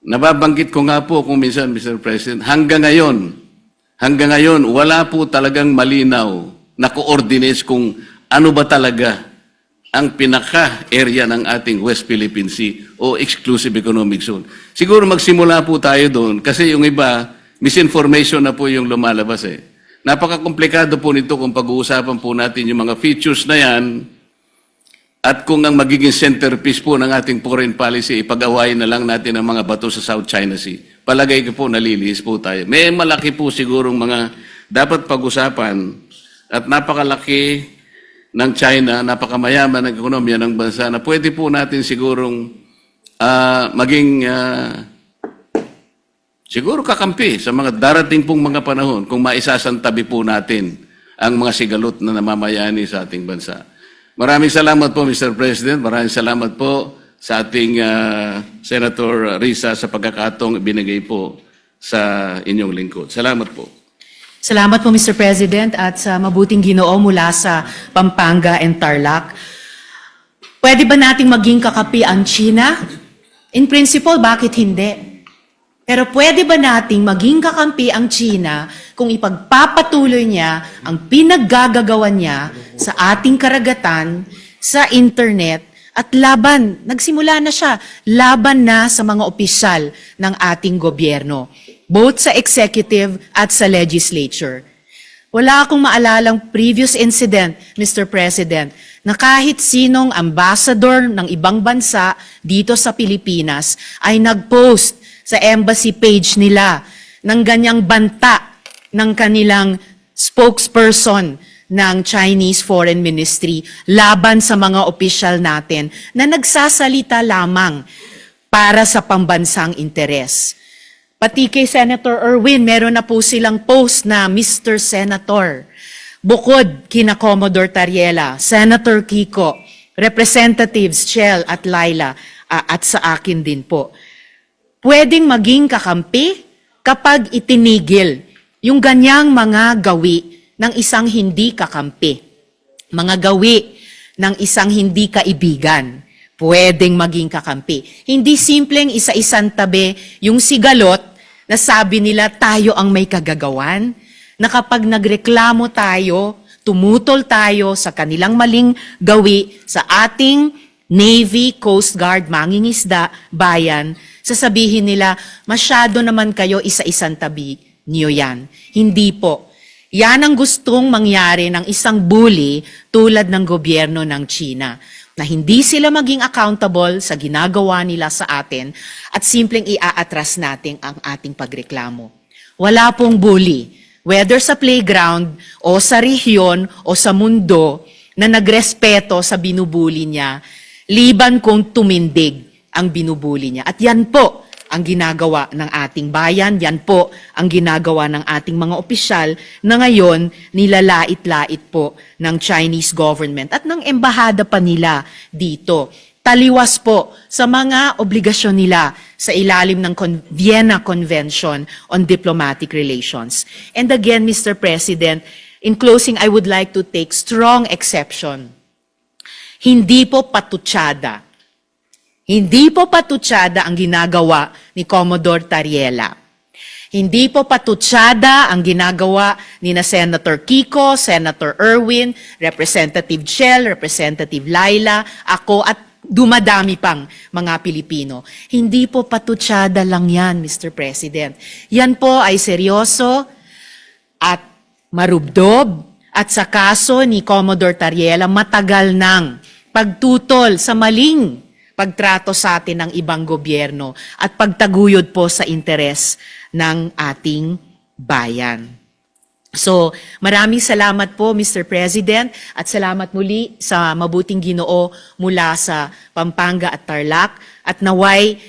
Speaker 4: nababanggit ko nga po kung minsan, Mr. President, hanggang ngayon, wala po talagang malinaw na coordinates kung ano ba talaga ang pinaka-area ng ating West Philippine Sea o Exclusive Economic Zone. Siguro magsimula po tayo doon kasi yung iba, misinformation na po yung lumalabas eh. Napaka-komplikado po nito kung pag-uusapan po natin yung mga features na yan at kung ang magiging centerpiece po ng ating foreign policy, ipag-awayin na lang natin ang mga bato sa South China Sea. Palagay ko po, nalilihis po tayo. May malaki po sigurong mga dapat pag-usapan at napakalaki ng China, napakamayaman ng ekonomiya ng bansa na pwede po natin sigurong maging siguro kakampi sa mga darating pong mga panahon kung maisasantabi po natin ang mga sigalot na namamayani sa ating bansa. Maraming salamat po, Mr. President. Maraming salamat po sa ating Senator Risa sa pagkakataong binigay po sa inyong lingkod. Salamat po.
Speaker 3: Salamat po, Mr. President, at sa mabuting Ginoo mula sa Pampanga and Tarlac. Pwede ba nating maging kakapi ang China? In principle, bakit hindi? Pero pwede ba nating maging kakampi ang China kung ipagpapatuloy niya ang pinaggagawan niya sa ating karagatan, sa internet, at nagsimula na siya, laban na sa mga opisyal ng ating gobyerno, both sa executive at sa legislature. Wala akong maalalang previous incident, Mr. President, na kahit sinong ambassador ng ibang bansa dito sa Pilipinas ay nag-post sa embassy page nila ng ganyang banta ng kanilang spokesperson ng Chinese Foreign Ministry laban sa mga opisyal natin na nagsasalita lamang para sa pambansang interes. Pati kay Senator Erwin, meron na po silang post na Mr. Senator. Bukod kina Commodore Tariela, Senator Kiko, Representatives Chel at Laila, at sa akin din po. Pwedeng maging kakampi kapag itinigil yung ganyang mga gawi ng isang hindi kakampi. mga gawi ng isang hindi kaibigan, pwedeng maging kakampi. Hindi simpleng isa-isang tabi yung sigalot na sabi nila tayo ang may kagagawan, na kapag nagreklamo tayo, tumutol tayo sa kanilang maling gawi sa ating Navy, Coast Guard, mangingisda, bayan, sasabihin nila, masyado naman kayo isa-isang tabi niyo yan. Hindi po. Yan ang gustong mangyari ng isang bully tulad ng gobyerno ng China, na hindi sila maging accountable sa ginagawa nila sa atin at simpleng iaatras natin ang ating pagreklamo. Wala pong bully, whether sa playground o sa rehiyon o sa mundo, na nagrespeto sa binubuli niya, liban kung tumindig ang binubuli niya. At yan po ang ginagawa ng ating bayan, yan po ang ginagawa ng ating mga opisyal na ngayon nilalait-lait po ng Chinese government at ng embahada pa nila dito. Taliwas po sa mga obligasyon nila sa ilalim ng Vienna Convention on Diplomatic Relations. And again, Mr. President, in closing, I would like to take strong exception. Hindi po patutsada. Hindi po patutsada ang ginagawa ni Commodore Tariela. Hindi po patutsada ang ginagawa ni na Senator Kiko, Senator Erwin, Representative Chel, Representative Laila, ako at dumadami pang mga Pilipino. Hindi po patutsada lang yan, Mr. President. Yan po ay seryoso at marubdob. At sa kaso ni Commodore Tariela, matagal nang pagtutol sa maling pagtrato sa atin ng ibang gobyerno at pagtaguyod po sa interes ng ating bayan. So, maraming salamat po, Mr. President, at salamat muli sa mabuting Ginoo mula sa Pampanga at Tarlac, at naway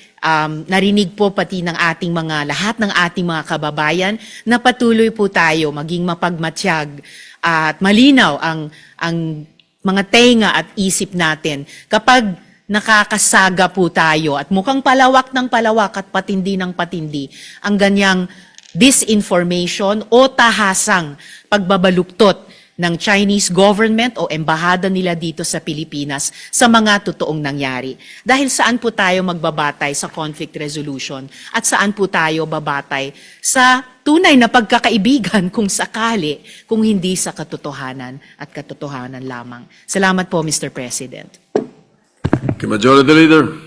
Speaker 3: narinig po pati ng ating mga lahat ng ating mga kababayan na patuloy po tayo maging mapagmatsyag at malinaw ang mga tenga at isip natin kapag nakakasaga po tayo at mukhang palawak ng palawak at patindi ng patindi ang ganyang disinformation o tahasang pagbabaluktot ng Chinese government o embahada nila dito sa Pilipinas sa mga totoong nangyari. Dahil saan po tayo magbabatay sa conflict resolution at saan po tayo babatay sa tunay na pagkakaibigan kung sakali, kung hindi sa katotohanan at katotohanan lamang. Salamat po, Mr. President.
Speaker 2: Okay, Majority Leader.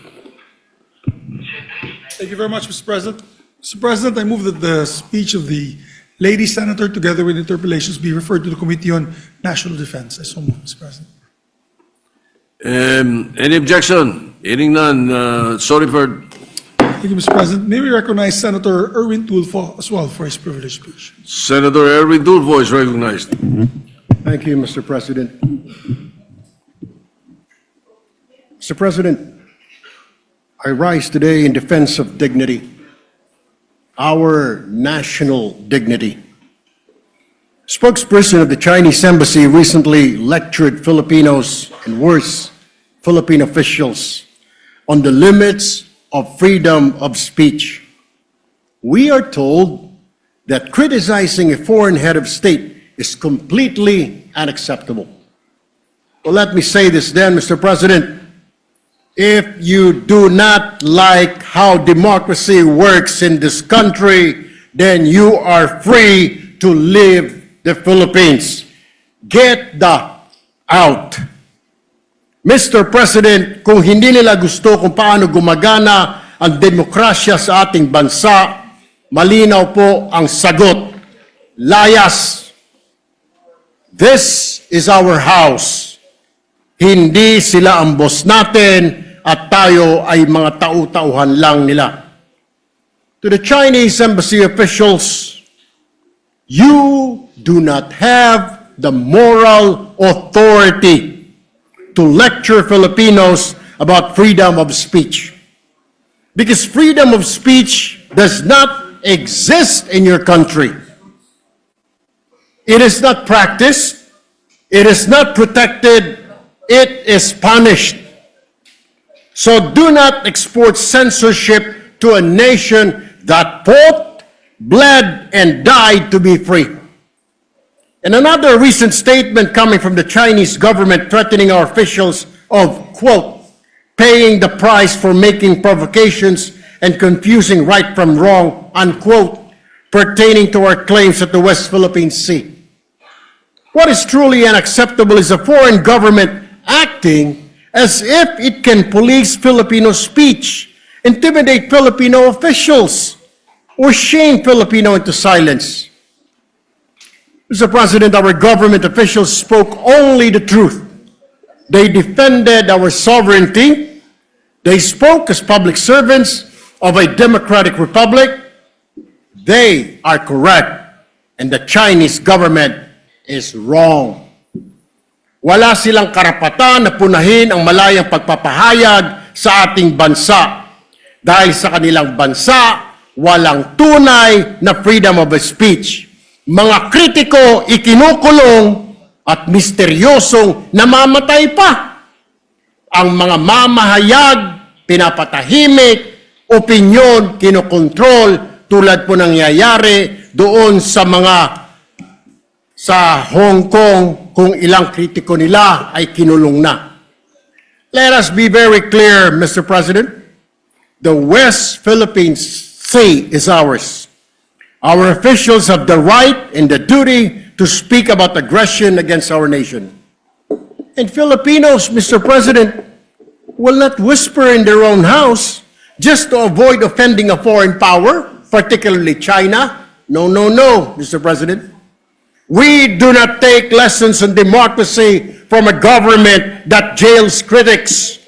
Speaker 1: Thank you very much, Mr. President. Mr. President, I move that the speech of the lady senator together with interpellations be referred to the Committee on National Defense. I so move, Mr. President.
Speaker 2: Any objection? Hearing none, sorry for...
Speaker 1: Thank you, Mr. President. May we recognize Senator Erwin Tulfo as well for his privileged speech.
Speaker 2: Senator Erwin Tulfo is recognized.
Speaker 5: Thank you, Mr. President. Mr. President, I rise today in defense of dignity, our national dignity. Spokesperson of the Chinese Embassy recently lectured Filipinos and worse, Philippine officials on the limits of freedom of speech. We are told that criticizing a foreign head of state is completely unacceptable. Well, let me say this then, Mr. President. If you do not like how democracy works in this country, then you are free to leave the Philippines. Get the out. Mr. President, kung hindi nila gusto kung paano gumagana ang demokrasya sa ating bansa, malinaw po ang sagot. Layas. This is our house. Hindi sila ang boss natin at tayo ay mga tau-tauhan lang nila. To the Chinese embassy officials, you do not have the moral authority to lecture Filipinos about freedom of speech. Because freedom of speech does not exist in your country. It is not practiced. It is not protected. It is punished. So do not export censorship to a nation that fought, bled, and died to be free. And another recent statement coming from the Chinese government threatening our officials of, quote, paying the price for making provocations and confusing right from wrong, unquote, pertaining to our claims at the West Philippine Sea. What is truly unacceptable is a foreign government acting as if it can police Filipino speech, intimidate Filipino officials, or shame Filipino into silence. Mr. President, our government officials spoke only the truth. They defended our sovereignty. They spoke as public servants of a democratic republic. They are correct, and the Chinese government is wrong. Wala silang karapatan na punahin ang malayang pagpapahayag sa ating bansa. Dahil sa kanilang bansa, walang tunay na freedom of speech. Mga kritiko ikinukulong at misteryosong namamatay pa. Ang mga mamahayag, pinapatahimik, opinyon, kinokontrol, tulad po nangyayari doon sa Hong Kong kung ilang kritiko nila ay kinulong na. Let us be very clear, Mr. President. The West Philippine Sea is ours. Our officials have the right and the duty to speak about aggression against our nation. And Filipinos, Mr. President, will not whisper in their own house just to avoid offending a foreign power, particularly China. No, no, no, Mr. President. We do not take lessons on democracy from a government that jails critics.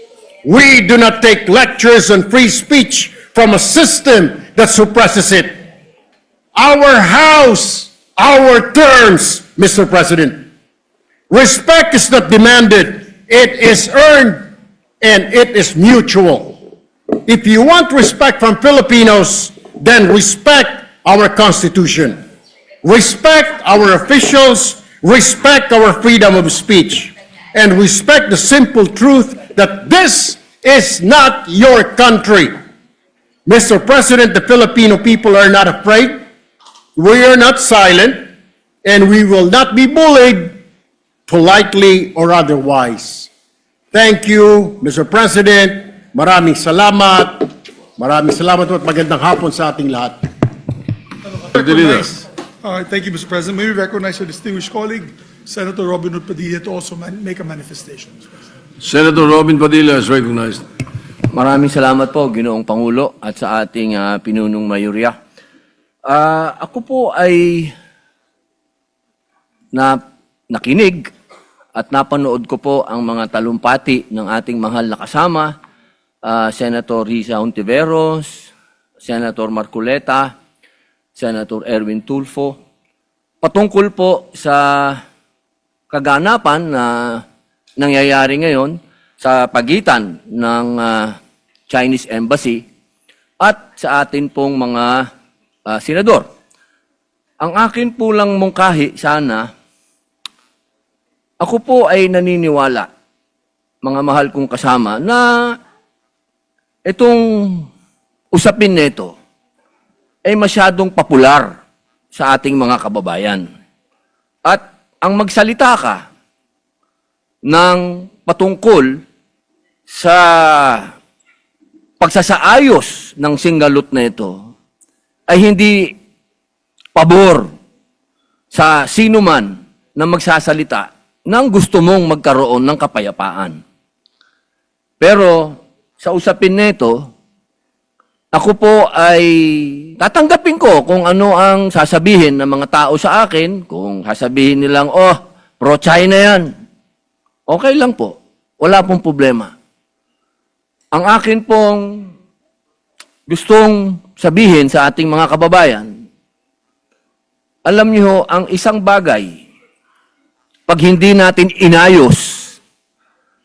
Speaker 5: We do not take lectures on free speech from a system that suppresses it. Our house, our terms, Mr. President. Respect is not demanded. It is earned and it is mutual. If you want respect from Filipinos, then respect our Constitution. Respect our officials, respect our freedom of speech, and respect the simple truth that this is not your country. Mr. President, the Filipino people are not afraid. We are not silent, and we will not be bullied, politely or otherwise. Thank you, Mr. President. Maraming salamat. Maraming salamat at magandang hapon sa ating lahat.
Speaker 1: Recognize- Thank you, Mr. President. May we recognize our distinguished colleague, Senator Robin Hood Padilla, to also make a manifestation.
Speaker 2: Senator Robin Padilla is recognized.
Speaker 6: Maraming salamat po, Ginoong Pangulo, at sa ating pinunong mayorya. Ako po ay nakinig at napanood ko po ang mga talumpati ng ating mahal na kasama, Senator Risa Hontiveros, Senator Marcoleta, Senator Erwin Tulfo, patungkol po sa kaganapan na nangyayari ngayon sa pagitan ng Chinese Embassy at sa atin pong mga senador. Ang akin po lang mungkahi sana, ako po ay naniniwala, mga mahal kong kasama, na itong usapin nito ay masyadong popular sa ating mga kababayan. At ang magsalita ka ng patungkol sa pagsasaayos ng singgalot na ito ay hindi pabor sa sino man na magsasalita nang gusto mong magkaroon ng kapayapaan. Pero sa usapin nito, ako po ay tatanggapin ko kung ano ang sasabihin ng mga tao sa akin. Kung sasabihin nilang, pro-China yan. Okay lang po. Wala pong problema. Ang akin pong gustong sabihin sa ating mga kababayan, alam niyo, ang isang bagay, pag hindi natin inayos,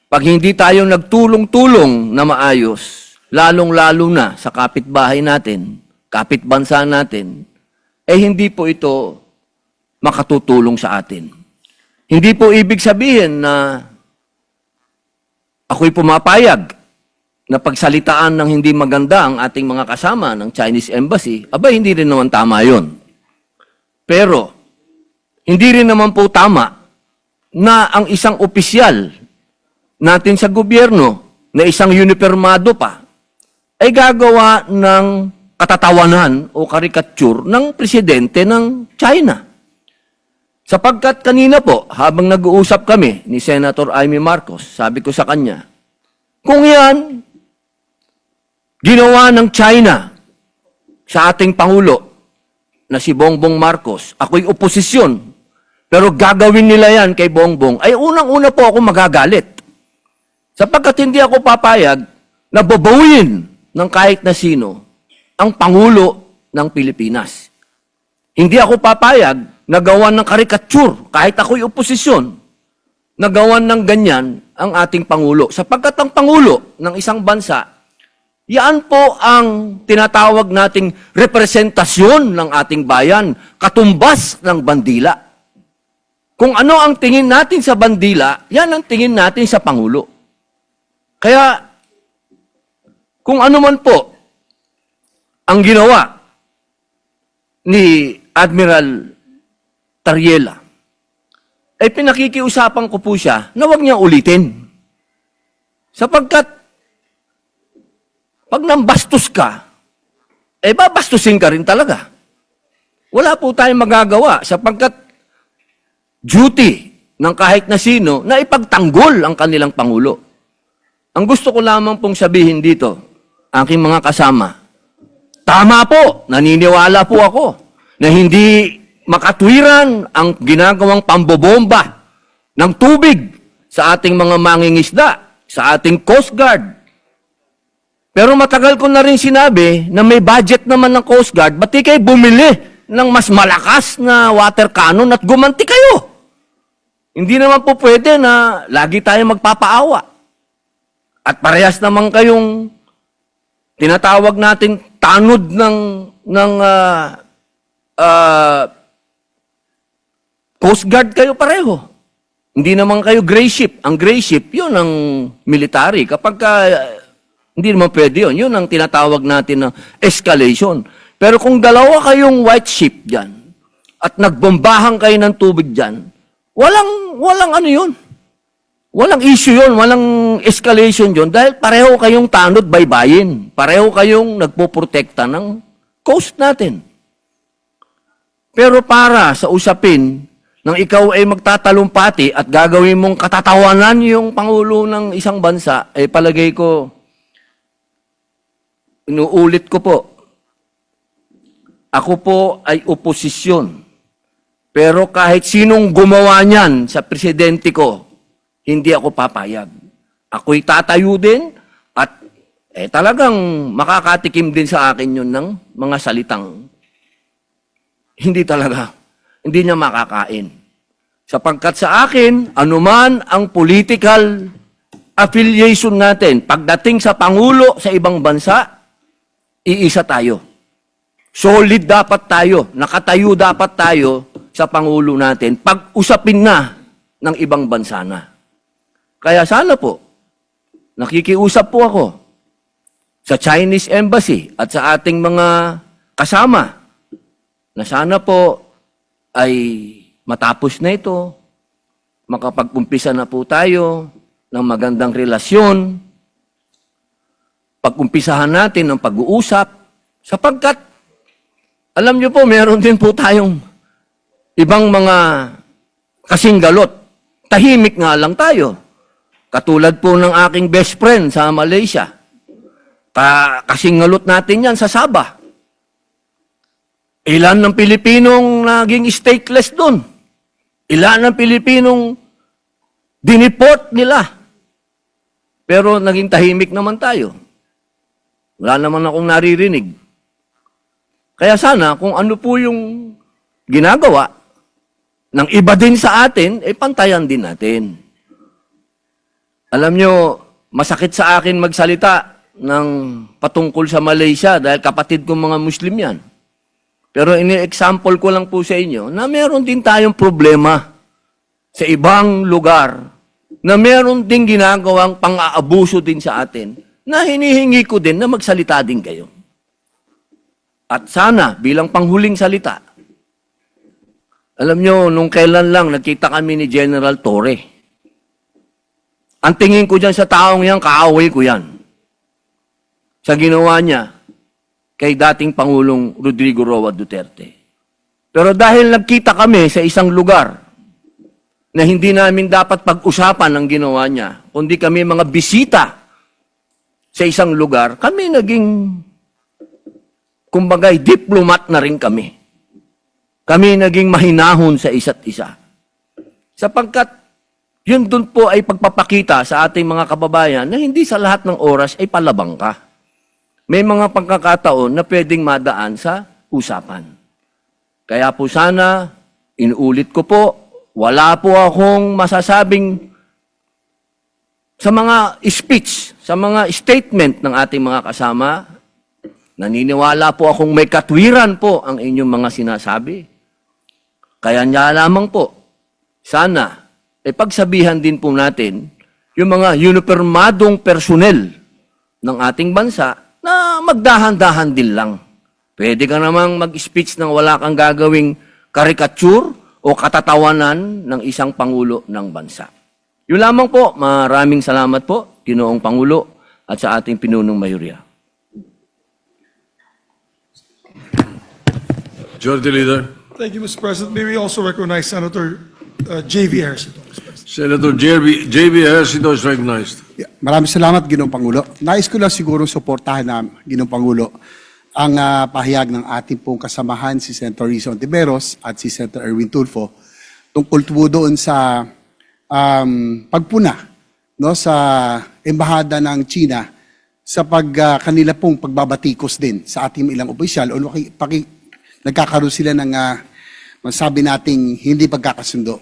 Speaker 6: pag hindi tayo nagtulong-tulong na maayos, lalong-lalo na sa kapitbahay natin, kapitbansa natin, hindi po ito makatutulong sa atin. Hindi po ibig sabihin na ako'y pumapayag na pagsalitaan ng hindi maganda ang ating mga kasama ng Chinese Embassy, hindi rin naman tama yun. Pero, Hindi rin naman po tama na ang isang opisyal natin sa gobyerno na isang unipermado pa ay gagawa ng katatawanan o karikature ng presidente ng China. Sapagkat kanina po, habang nag-uusap kami ni Senator Amy Marcos, sabi ko sa kanya, kung yan, ginawa ng China sa ating Pangulo na si Bongbong Marcos, ako'y oposisyon, pero gagawin nila yan kay Bongbong, ay unang-una po ako magagalit. Sapagkat hindi ako papayag na babawin ng kahit na sino ang Pangulo ng Pilipinas. Hindi ako papayag na gawan ng karikature, kahit ako'y oposisyon, na gawan ng ganyan ang ating Pangulo. Sapagkat ang Pangulo ng isang bansa, yan po ang tinatawag nating representasyon ng ating bayan, katumbas ng bandila. Kung ano ang tingin natin sa bandila, yan ang tingin natin sa Pangulo. Kaya, kung ano man po ang ginawa ni Admiral Tariela, ay pinakikiusapan ko po siya na huwag niya ulitin. Sapagkat, pag nambastos ka, babastusin ka rin talaga. Wala po tayong magagawa sapagkat duty ng kahit na sino na ipagtanggol ang kanilang Pangulo. Ang gusto ko lamang pong sabihin dito, aking mga kasama, tama po, naniniwala po ako na hindi makatwiran ang ginagawang pambobomba ng tubig sa ating mga mangingisda, sa ating Coast Guard. Pero matagal ko na rin sinabi na may budget naman ng Coast Guard, ba't di kayo bumili ng mas malakas na water cannon at gumanti kayo? Hindi naman po pwede na lagi tayo magpapaawa. At parehas naman kayong tinatawag natin tanod ng Coast Guard kayo pareho. Hindi naman kayo gray ship. Ang gray ship, yun ang military. Kapag hindi naman pwede yun. Yun ang tinatawag natin na escalation. Pero kung dalawa kayong white ship dyan, at nagbombahan kayo ng tubig dyan, walang ano yun. Walang issue yun, walang escalation yun, dahil pareho kayong tanod baybayin. Pareho kayong nagpoprotekta ng coast natin. Pero para sa usapin, nang ikaw ay magtatalumpati at gagawin mong katatawanan yung Pangulo ng isang bansa, ay palagay ko, inuulit ko po, ako po ay oposisyon. Pero kahit sinong gumawa niyan sa presidente ko, hindi ako papayag. Ako'y tatayo din at talagang makakatikim din sa akin yun ng mga salitang hindi niya makakain. Sapagkat sa akin, anuman ang political affiliation natin, pagdating sa Pangulo sa ibang bansa, iisa tayo. Solid dapat tayo, nakatayo dapat tayo sa Pangulo natin, pag-usapin na ng ibang bansa na. Kaya sana po, nakikiusap po ako sa Chinese Embassy at sa ating mga kasama na sana po ay matapos na ito, makapag-umpisa na po tayo ng magandang relasyon, pag-umpisahan natin ng pag-uusap, sapagkat, alam niyo po, meron din po tayong ibang mga kasinggalot. Tahimik nga lang tayo. Katulad po ng aking best friend sa Malaysia. Kasingalot natin yan sa Sabah. Ilan ng Pilipinong naging stateless doon? Ilan ng Pilipinong diniport nila? Pero naging tahimik naman tayo. Wala naman akong naririnig. Kaya sana, kung ano po yung ginagawa ng iba din sa atin, pantayan din natin. Alam nyo, masakit sa akin magsalita ng patungkol sa Malaysia dahil kapatid kong mga Muslim yan. Pero ini-example ko lang po sa inyo na meron din tayong problema sa ibang lugar na meron din ginagawang pang-aabuso din sa atin na hinihingi ko din na magsalita din kayo. At sana, bilang panghuling salita, Alam nyo, nung kailan lang, nagkita kami ni General Torre. Ang tingin ko dyan sa taong yan, kaaway ko yan. Sa ginawa niya kay dating Pangulong Rodrigo Roa Duterte. Pero dahil nagkita kami sa isang lugar na hindi namin dapat pag-usapan ang ginawa niya, kundi kami mga bisita sa isang lugar, kami naging, kumbagay, diplomat na rin kami. Kami naging mahinahon sa isa't isa. Sapagkat yun dun po ay pagpapakita sa ating mga kababayan na hindi sa lahat ng oras ay palabang ka. May mga pagkakataon na pwedeng madaan sa usapan. Kaya po sana, inuulit ko po, wala po akong masasabing sa mga speech, sa mga statement ng ating mga kasama. Naniniwala po akong may katwiran po ang inyong mga sinasabi. Kaya niya lamang po, sana, pagsabihan din po natin yung mga unipermadong personel ng ating bansa na magdahan-dahan din lang. Pwede ka namang mag-speech nang wala kang gagawing karikature o katatawanan ng isang Pangulo ng bansa. Yun lamang po, maraming salamat po, Ginoong Pangulo at sa ating pinunong mayorya.
Speaker 2: Majority Leader.
Speaker 1: Thank you, Mr. President. May we also recognize Senator J.V. Ercito, Mr. President.
Speaker 2: Senator J.B. Ejercito is recognized.
Speaker 7: Yeah, maraming salamat, Ginoong Pangulo. Nais ko lang siguro suportahan na, Ginoong Pangulo, ang pahayag ng ating pong kasamahan, si Senator Risa Ontiveros at si Senator Erwin Tulfo, tungkol po doon sa pagpuna no, sa Embahada ng China sa kanila pong pagbabatikos din sa ating ilang opisyal o nagkakaroon sila ng masabi nating hindi pagkakasundo.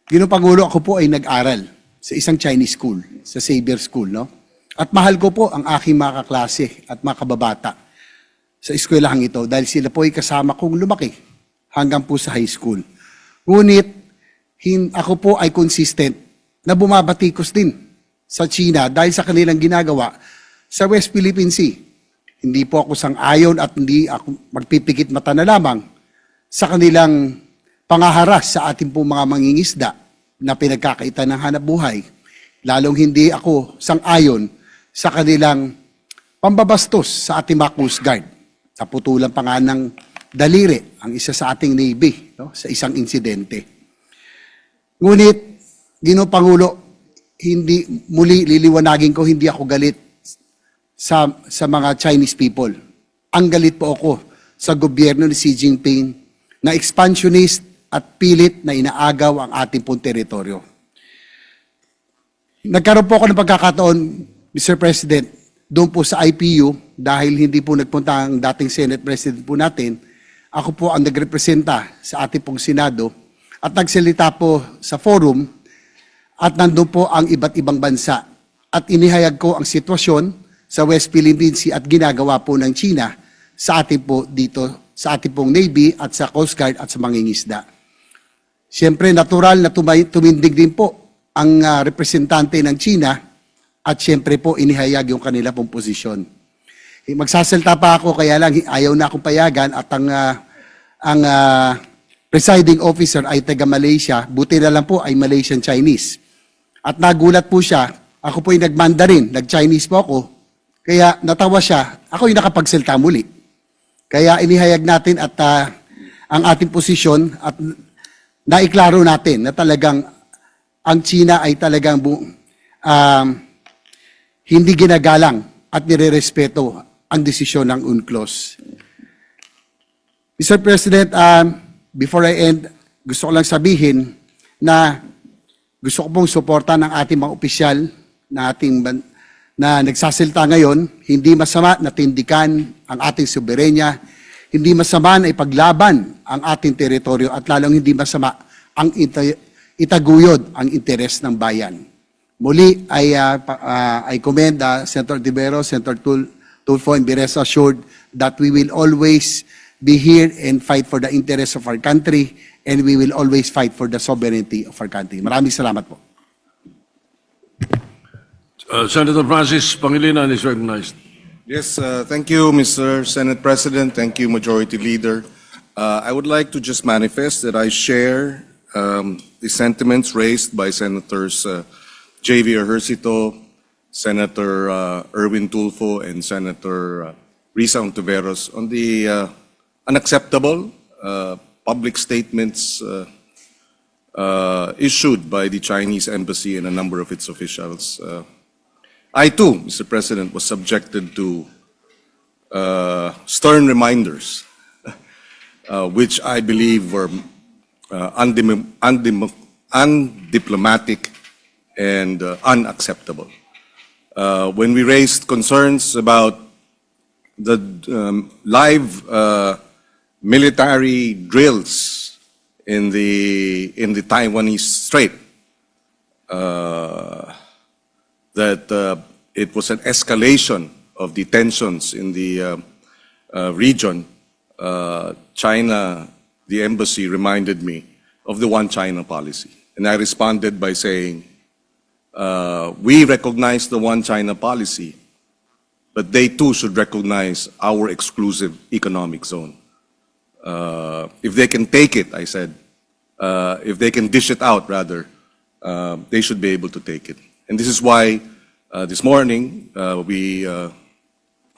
Speaker 7: Ginoong Pangulo, ako po ay nag-aral sa isang Chinese school, sa Xavier School, no? At mahal ko po ang aking mga kaklase at mga kababata sa eskwelahang ito dahil sila po ay kasama kong lumaki hanggang po sa high school. Ngunit, ako po ay consistent na bumabatikos din sa China dahil sa kanilang ginagawa sa West Philippine Sea. Hindi po ako sang-ayon at hindi ako magpipikit mata na lamang sa kanilang pangaharas sa ating pong mga mangingisda na pinagkakaitan ng hanap buhay. Lalong hindi ako sang-ayon sa kanilang pambabastos sa ating mga Coast Guard. Naputulan pa nga ng daliri ang isa sa ating Navy no, sa isang insidente. Ngunit, Ginoong Pangulo, hindi muli liliwanagin ko, hindi ako galit sa mga Chinese people. Ang galit po ako sa gobyerno ni Xi Jinping na expansionist at pilit na inaagaw ang ating pong teritoryo. Nagkaroon po ako ng pagkakataon, Mr. President, doon po sa IPU, dahil hindi po nagpunta ang dating Senate President po natin, ako po ang nagrepresenta sa ating pong Senado at nagsalita po sa forum at nandun po ang iba't ibang bansa at inihayag ko ang sitwasyon sa West Philippine Sea at ginagawa po ng China sa ating po dito, sa ating pong Navy at sa Coast Guard at sa mangingisda. Siyempre, natural na tumindig din po ang representante ng China at siyempre po inihayag yung kanila pong posisyon. Magsasalta pa ako kaya lang ayaw na akong payagan at ang presiding officer ay taga Malaysia, buti na lang po ay Malaysian Chinese. At nagulat po siya, ako po ay nag-Mandarin, nag-Chinese po ako, kaya natawa siya, ako yung nakapagsalta muli. Kaya inihayag natin at ang ating posisyon at naiklaro natin na talagang ang China ay talagang hindi ginagalang at nirerespeto ang desisyon ng UNCLOS. Mr. President, before I end, gusto ko lang sabihin na gusto ko pong suporta ng ating mga opisyal na nagsasalita ngayon, hindi masama na tindikan ang ating soberenya, hindi masama na ipaglaban ang ating teritoryo at lalong hindi masama ang itaguyod ang interes ng bayan. Muli, I commend Senator Ontiveros, Senator Tulfo, and be rest assured that we will always be here and fight for the interests of our country and we will always fight for the sovereignty of our country. Maraming salamat po.
Speaker 2: Senator Francis Pangilinan is recognized.
Speaker 8: Yes, thank you, Mr. Senate President. Thank you, Majority Leader. I would like to just manifest that I share the sentiments raised by Senators J.V. Ejercito, Senator Erwin Tulfo, and Senator Risa Ontiveros on the unacceptable public statements issued by the Chinese embassy and a number of its officials. I too, Mr. President, was subjected to stern reminders, which I believe were undiplomatic and unacceptable. When we raised concerns about the live military drills in the Taiwanese Strait, that it was an escalation of the tensions in the region, China, the embassy reminded me of the One China policy. And I responded by saying, we recognize the One China policy, but they too should recognize our exclusive economic zone. If they can take it, I said, if they can dish it out, rather, they should be able to take it. And this is why this morning we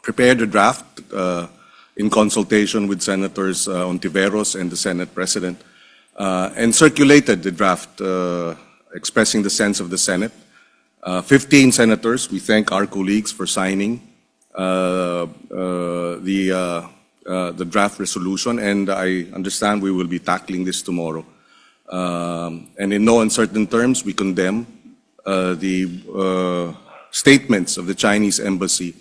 Speaker 8: prepared a draft in consultation with Senators Ontiveros and the Senate President, and circulated the draft expressing the sense of the Senate. 15 senators, we thank our colleagues for signing the draft resolution, and I understand we will be tackling this tomorrow. And in no uncertain terms, we condemn the statements of the Chinese embassy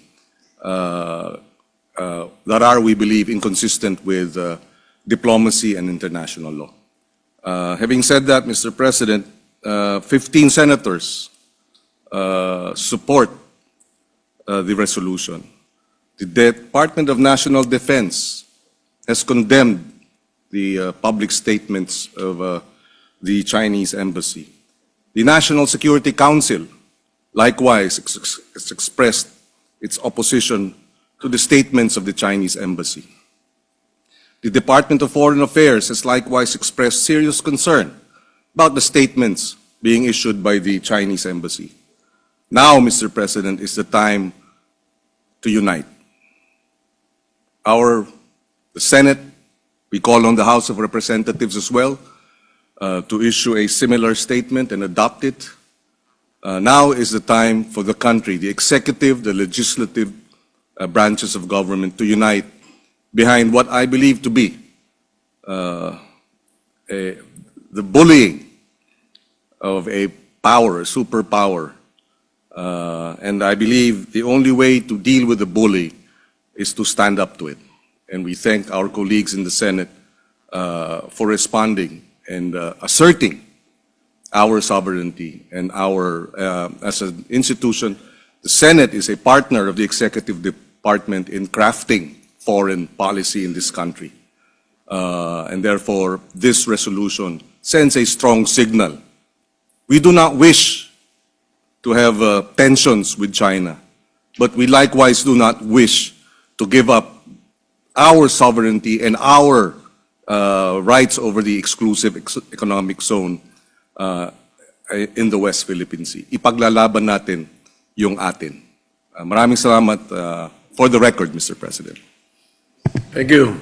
Speaker 8: that are, we believe, inconsistent with diplomacy and international law. Having said that, Mr. President, 15 senators support the resolution. The Department of National Defense has condemned the public statements of the Chinese embassy. The National Security Council likewise has expressed its opposition to the statements of the Chinese embassy. The Department of Foreign Affairs has likewise expressed serious concern about the statements being issued by the Chinese embassy. Now, Mr. President, is the time to unite. The Senate, we call on the House of Representatives as well to issue a similar statement and adopt it. Now is the time for the country, the executive, the legislative branches of government to unite behind what I believe to be the bullying of a power, a superpower. And I believe the only way to deal with the bully is to stand up to it. And we thank our colleagues in the Senate for responding and asserting our sovereignty and our, as an institution, the Senate is a partner of the Executive Department in crafting foreign policy in this country. And therefore, this resolution sends a strong signal. We do not wish to have tensions with China, but we likewise do not wish to give up our sovereignty and our rights over the exclusive economic zone in the West Philippine Sea. Ipaglalaban natin yung atin. Maraming salamat for the record, Mr. President.
Speaker 2: Thank you.